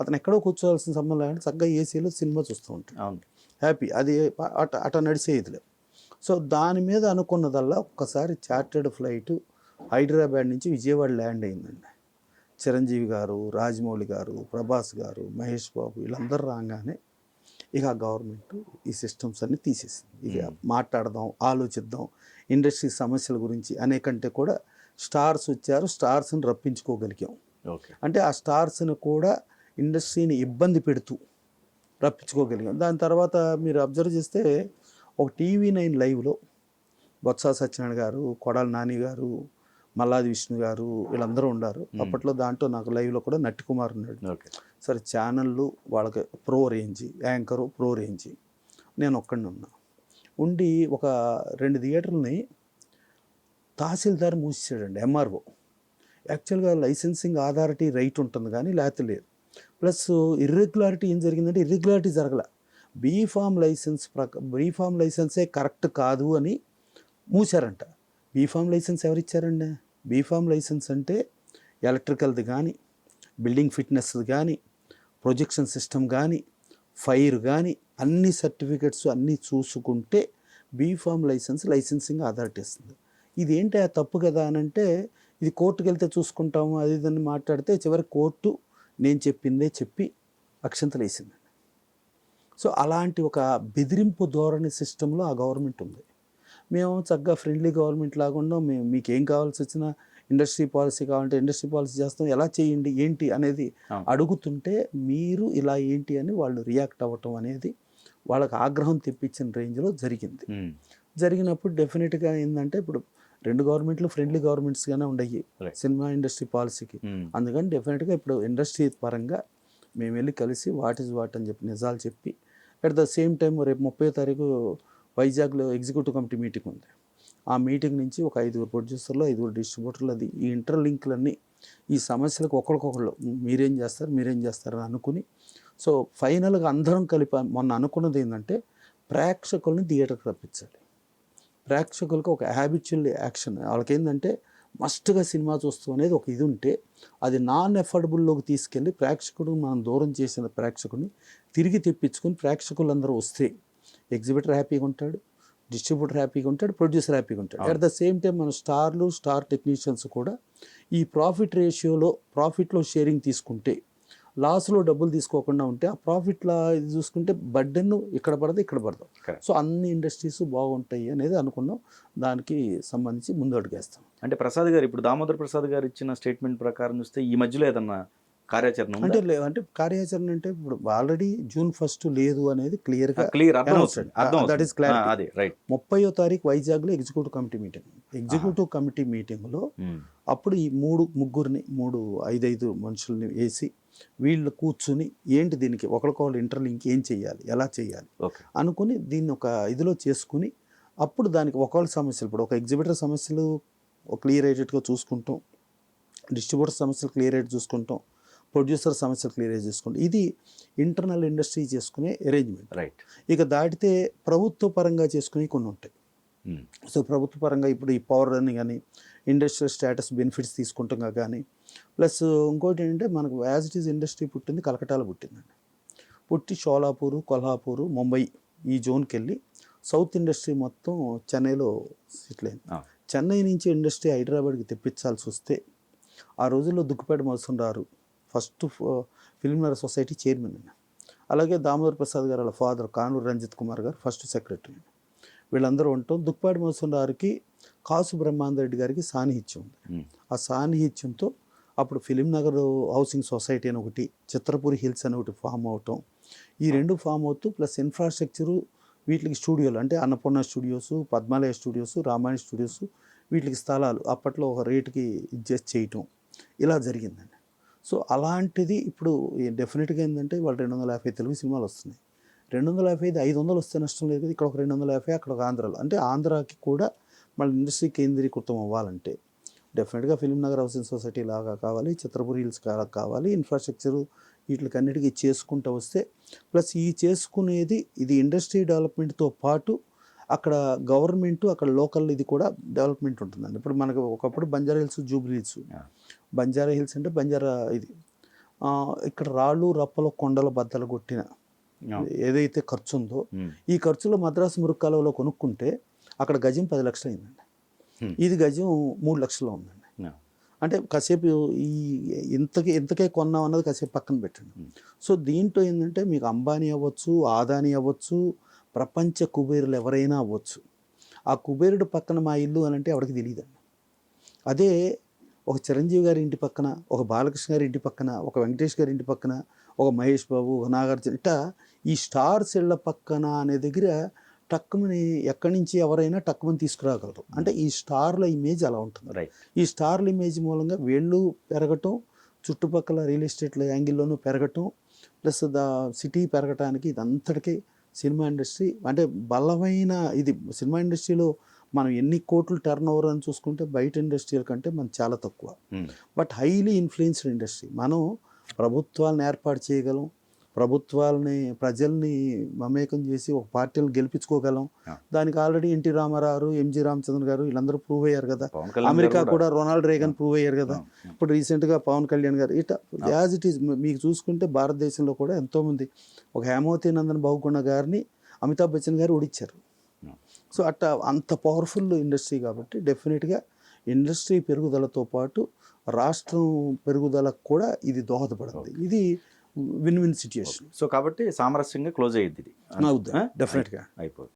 అతను ఎక్కడో కూర్చోవాల్సిన సంబంధం లేకుండా చక్కగా ఏసీలో సినిమా చూస్తూ ఉంటాడు, హ్యాపీ. అది అట నడిచేదిలే. సో దాని మీద అనుకున్నదల్లా ఒక్కసారి చార్టెడ్ ఫ్లైట్ హైదరాబాద్ నుంచి విజయవాడ ల్యాండ్ అయిందండి. చిరంజీవి గారు, రాజమౌళి గారు, ప్రభాస్ గారు, మహేష్ బాబు వీళ్ళందరూ రాగానే ఇక గవర్నమెంట్ ఈ సిస్టమ్స్ అన్ని తీసేసింది. ఇక మాట్లాడదాం, ఆలోచిద్దాం ఇండస్ట్రీ సమస్యల గురించి అనేకంటే కూడా స్టార్స్ వచ్చారు, స్టార్స్ని రప్పించుకోగలిగాం. అంటే ఆ స్టార్స్ని కూడా ఇండస్ట్రీని ఇబ్బంది పెడుతూ రప్పించుకోగలిగాం. దాని తర్వాత మీరు అబ్జర్వ్ చేస్తే ఒక TV9 లైవ్లో బొత్స సత్యనారాయణ గారు, కొడాలి నాని గారు, మల్లాది విష్ణు గారు వీళ్ళందరూ ఉన్నారు అప్పట్లో. దాంట్లో నాకు లైవ్లో కూడా నట్టి కుమార్ ఉన్నాడు. సరే ఛానళ్ళు వాళ్ళకి pro range, anchor pro range, నేను ఒక్కడిని ఉన్నా. ఉండి ఒక 2 థియేటర్లని తహసీల్దార్ మూసేసాడండి, ఎంఆర్ఓ. యాక్చువల్గా లైసెన్సింగ్ అథారిటీ రైట్ ఉంటుంది కానీ లేకపోతే లేదు. ప్లస్ ఇర్రెగ్యులారిటీ ఏం జరిగిందంటే ఇర్రెగ్యులారిటీ జరగల. బీఫామ్ లైసెన్సే కరెక్ట్ కాదు అని మూసారంట. బీఫామ్ లైసెన్స్ ఎవరిచ్చారండి? బీఫామ్ లైసెన్స్ అంటే ఎలక్ట్రికల్ది కానీ, బిల్డింగ్ ఫిట్నెస్ది కానీ, ప్రొజెక్షన్ సిస్టమ్ కానీ, ఫైర్ కానీ అన్ని సర్టిఫికెట్స్ అన్నీ చూసుకుంటే బీఫామ్ లైసెన్సింగ్ అథారిటీ ఇస్తుంది. ఇదేంటి ఆ తప్పు కదా అని అంటే ఇది కోర్టుకు వెళ్తే చూసుకుంటాము అది ఇదని మాట్లాడితే చివరి కోర్టు నేను చెప్పిందే చెప్పి అక్షంతలు వేసిందండి. సో అలాంటి ఒక బెదిరింపు ధోరణి సిస్టంలో ఆ గవర్నమెంట్ ఉంది. మేము చక్కగా ఫ్రెండ్లీ గవర్నమెంట్ లాగా మేము మీకు ఏం కావాల్సి వచ్చినా ఇండస్ట్రీ పాలసీ కావాలంటే ఇండస్ట్రీ పాలసీ చేస్తాం, ఎలా చేయండి ఏంటి అనేది అడుగుతుంటే మీరు ఇలా ఏంటి అని వాళ్ళు రియాక్ట్ అవ్వటం అనేది వాళ్ళకి ఆగ్రహం తెప్పించిన రేంజ్లో జరిగింది. జరిగినప్పుడు డెఫినెట్గా ఏంటంటే ఇప్పుడు 2 గవర్నమెంట్లు ఫ్రెండ్లీ గవర్నమెంట్స్గానే ఉండయి సినిమా ఇండస్ట్రీ పాలసీకి. అందుకని డెఫినెట్గా ఇప్పుడు ఇండస్ట్రీ పరంగా మేము వెళ్ళి కలిసి వాట్ ఈజ్ వాట్ అని చెప్పి నిజాలు చెప్పి అట్ ద సేమ్ టైం రేపు 30వ తారీఖు వైజాగ్లో ఎగ్జిక్యూటివ్ కమిటీ మీటింగ్ ఉంది. ఆ మీటింగ్ నుంచి ఒక 5 ప్రొడ్యూసర్లు 5 డిస్ట్రిబ్యూటర్లు అది ఈ ఇంటర్లింక్లన్నీ ఈ సమస్యలకు ఒకరికొకళ్ళు మీరేం చేస్తారు అని అనుకుని సో ఫైనల్గా అందరం కలిపి మొన్న అనుకున్నది ఏంటంటే ప్రేక్షకుల్ని థియేటర్కి రప్పించాలి. ప్రేక్షకులకు ఒక హ్యాబిచువల్ యాక్షన్ వాళ్ళకి ఏంటంటే మస్ట్గా సినిమా చూస్తూ అనేది ఒక ఇది ఉంటే అది నాన్ ఎఫర్డబుల్లోకి తీసుకెళ్ళి ప్రేక్షకుడు మనం దూరం చేసిన ప్రేక్షకుడిని తిరిగి తెప్పించుకొని ప్రేక్షకులందరూ వస్తే ఎగ్జిబిటర్ హ్యాపీగా ఉంటాడు, డిస్ట్రిబ్యూటర్ హ్యాపీగా ఉంటాడు, ప్రొడ్యూసర్ హ్యాపీగా ఉంటాడు. అట్ ద సేమ్ టైం మన స్టార్ టెక్నీషియన్స్ కూడా ఈ ప్రాఫిట్లో షేరింగ్ తీసుకుంటే లాస్లో డబ్బులు తీసుకోకుండా ఉంటే ఆ ప్రాఫిట్లో ఇది చూసుకుంటే బర్డెన్ ఇక్కడ పడదు. సో అన్ని ఇండస్ట్రీస్ బాగుంటాయి అనేది అనుకున్నాం. దానికి సంబంధించి ముందు అడుగేస్తాం. అంటే ప్రసాద్ గారు ఇప్పుడు దామోదర్ ప్రసాద్ గారు ఇచ్చిన స్టేట్మెంట్ ప్రకారం చూస్తే ఈ మధ్యలో ఏదన్నా కార్యాచరణ అంటే కార్యాచరణ అంటే ఇప్పుడు ఆల్రెడీ June 1 లేదు అనేది క్లియర్ 30వ తారీఖు వైజాగ్లో ఎగ్జిక్యూటివ్ కమిటీ మీటింగ్లో అప్పుడు ఈ ముగ్గురిని 5 మనుషుల్ని వేసి వీళ్ళు కూర్చుని ఏంటి దీనికి ఒకరికొకరు ఇంటర్లింక్ ఏం చేయాలి, ఎలా చేయాలి అనుకుని దీన్ని ఒక ఇదిలో చేసుకుని అప్పుడు దానికి ఒకళ్ళ సమస్యలు ఇప్పుడు ఒక ఎగ్జిబిటర్ సమస్యలు క్లియర్ అయ్యేటట్టుగా చూసుకుంటాం, డిస్ట్రిబ్యూటర్ సమస్యలు క్లియర్ అయ్యేట్టు చూసుకుంటాం, ప్రొడ్యూసర్ సమస్యలు క్లియర్ చేసుకుంటాం. ఇది ఇంటర్నల్ ఇండస్ట్రీ చేసుకునే అరేంజ్మెంట్. ఇక దాటితే ప్రభుత్వ పరంగా చేసుకునే కొన్ని ఉంటాయి. సో ప్రభుత్వ పరంగా ఇప్పుడు ఈ పవర్ అని కానీ ఇండస్ట్రియల్ స్టేటస్ బెనిఫిట్స్ తీసుకుంటాం కానీ ప్లస్ ఇంకోటి ఏంటంటే మనకు యాజ్ ఇట్ ఈజ్ ఇండస్ట్రీ పుట్టింది కలకటాలో పుట్టిందండి. పుట్టి షోలాపూరు, కొల్హాపూరు, ముంబై ఈ జోన్కి వెళ్ళి సౌత్ ఇండస్ట్రీ మొత్తం చెన్నైలో సెటిల్ అయింది. చెన్నై నుంచి ఇండస్ట్రీ హైదరాబాద్కి తెప్పించాల్సి వస్తే ఆ రోజుల్లో Dukkupeta Madhusudan first film Nagar society chairman అండి. అలాగే దామోదర్ ప్రసాద్ గారు వాళ్ళ ఫాదర్ కానూరు రంజిత్ కుమార్ గారు ఫస్ట్ సెక్రటరీ. వీళ్ళందరూ ఉంటాం. దుక్కుపాటి మధుసూదన్ కాసు బ్రహ్మాందరెడ్డి గారికి సాన్నిహిత్యం ఉంది. ఆ సాన్నిహిత్యంతో అప్పుడు ఫిలిం నగర్ హౌసింగ్ సొసైటీ అని ఒకటి, చిత్రపురి హిల్స్ అని ఒకటి ఫామ్ అవటం, ఈ 2 ఫామ్ అవుతూ ప్లస్ ఇన్ఫ్రాస్ట్రక్చరు వీటికి స్టూడియోలు అంటే Annapurna studios, Padmalaya studios, Ramayana studios వీటికి స్థలాలు అప్పట్లో ఒక రేటుకి అడ్జస్ట్ చేయటం ఇలా జరిగిందండి. సో అలాంటిది ఇప్పుడు డెఫినెట్గా ఏంటంటే వాళ్ళు 250 తెలుగు సినిమాలు వస్తున్నాయి. 250 500 వస్తే నష్టం లేదు. ఇక్కడ ఒక 250 అక్కడ ఒక ఆంధ్రాలో అంటే ఆంధ్రాకి కూడా మళ్ళీ ఇండస్ట్రీ కేంద్రీకృతం అవ్వాలంటే డెఫినెట్గా ఫిలిం నగర్ హౌసింగ్ సొసైటీ లాగా కావాలి, చిత్రపురి హిల్స్ కావాలి, ఇన్ఫ్రాస్ట్రక్చరు వీటికన్నిటికీ చేసుకుంటూ వస్తే ప్లస్ ఈ చేసుకునేది ఇది ఇండస్ట్రీ డెవలప్మెంట్తో పాటు అక్కడ గవర్నమెంట్ అక్కడ లోకల్ ఇది కూడా డెవలప్మెంట్ ఉంటుందండి. ఇప్పుడు మనకు ఒకప్పుడు Banjara hills, Jubilee hills. Banjara hills అంటే బంజారా ఇది ఇక్కడ రాళ్ళు రప్పలు కొండల బద్దలు కొట్టిన ఏదైతే ఖర్చు ఉందో ఈ ఖర్చులో మద్రాసు మురుక్కాలలో కొనుక్కుంటే అక్కడ గజం 10 లక్షలు అయిందండి. ఇది గజం 3 లక్షల్లో ఉందండి. అంటే కాసేపు ఈ ఇంతకే కొన్నాం అన్నది కాసేపు పక్కన పెట్టండి. సో దీంట్లో ఏంటంటే మీకు అంబానీ అవ్వచ్చు, ఆదానీ అవ్వచ్చు, ప్రపంచ కుబేరులు ఎవరైనా అవ్వచ్చు. ఆ కుబేరుడు పక్కన మా ఇల్లు అని అంటే ఎవరికి తెలియదండి. అదే ఒక చిరంజీవి గారి ఇంటి పక్కన, ఒక బాలకృష్ణ గారి ఇంటి పక్కన, ఒక వెంకటేష్ గారి ఇంటి పక్కన, ఒక మహేష్ బాబు, ఒక నాగార్జున ఇట్లా ఈ స్టార్స్ ఇళ్ళ పక్కన అనే దగ్గర టక్కుమని ఎక్కడి నుంచి ఎవరైనా టక్కుమని తీసుకురాగలరు. అంటే ఈ స్టార్ల ఇమేజ్ అలా ఉంటుంది. ఈ స్టార్ల ఇమేజ్ మూలంగా వీళ్ళు పెరగటం, చుట్టుపక్కల రియల్ ఎస్టేట్ల యాంగిల్లోనూ పెరగటం, ప్లస్ సిటీ పెరగటానికి ఇదంతటికీ సినిమా ఇండస్ట్రీ అంటే బలమైన ఇది. సినిమా ఇండస్ట్రీలో మనం ఎన్ని కోట్లు టర్న్ ఓవర్ అని చూసుకుంటే బయట ఇండస్ట్రీల కంటే మనం చాలా తక్కువ. But highly influenced industry. మనం ప్రభుత్వాలను ఏర్పాటు చేయగలం, ప్రభుత్వాలని ప్రజల్ని మమేకం చేసి ఒక పార్టీని గెలిపించుకోగలం. దానికి ఆల్రెడీ ఎన్టీ రామారావు, ఎంజి రామచంద్ర గారు వీళ్ళందరూ ప్రూవ్ అయ్యారు కదా. అమెరికా కూడా రొనాల్డ్ రేగన్ ప్రూవ్ అయ్యారు కదా. ఇప్పుడు రీసెంట్గా పవన్ కళ్యాణ్ గారు ఇట్లా యాజ్ ఇట్ ఈజ్ మీకు చూసుకుంటే భారతదేశంలో కూడా ఎంతోమంది, ఒక హేమావతి నందన్ బహుగుణ గారిని అమితాబ్ బచ్చన్ గారు ఓడించారు. సో అట్లా అంత పవర్ఫుల్ ఇండస్ట్రీ కాబట్టి డెఫినెట్గా ఇండస్ట్రీ పెరుగుదలతో పాటు రాష్ట్రం పెరుగుదలకు కూడా ఇది దోహదపడుతుంది. ఇది విన్ విన్ సిచ్యుయేషన్. సో కాబట్టి సామరస్యంగా క్లోజ్ అయ్యింది ఇది. నా ఉద్దేశం డెఫినెట్గా అయిపోతుంది.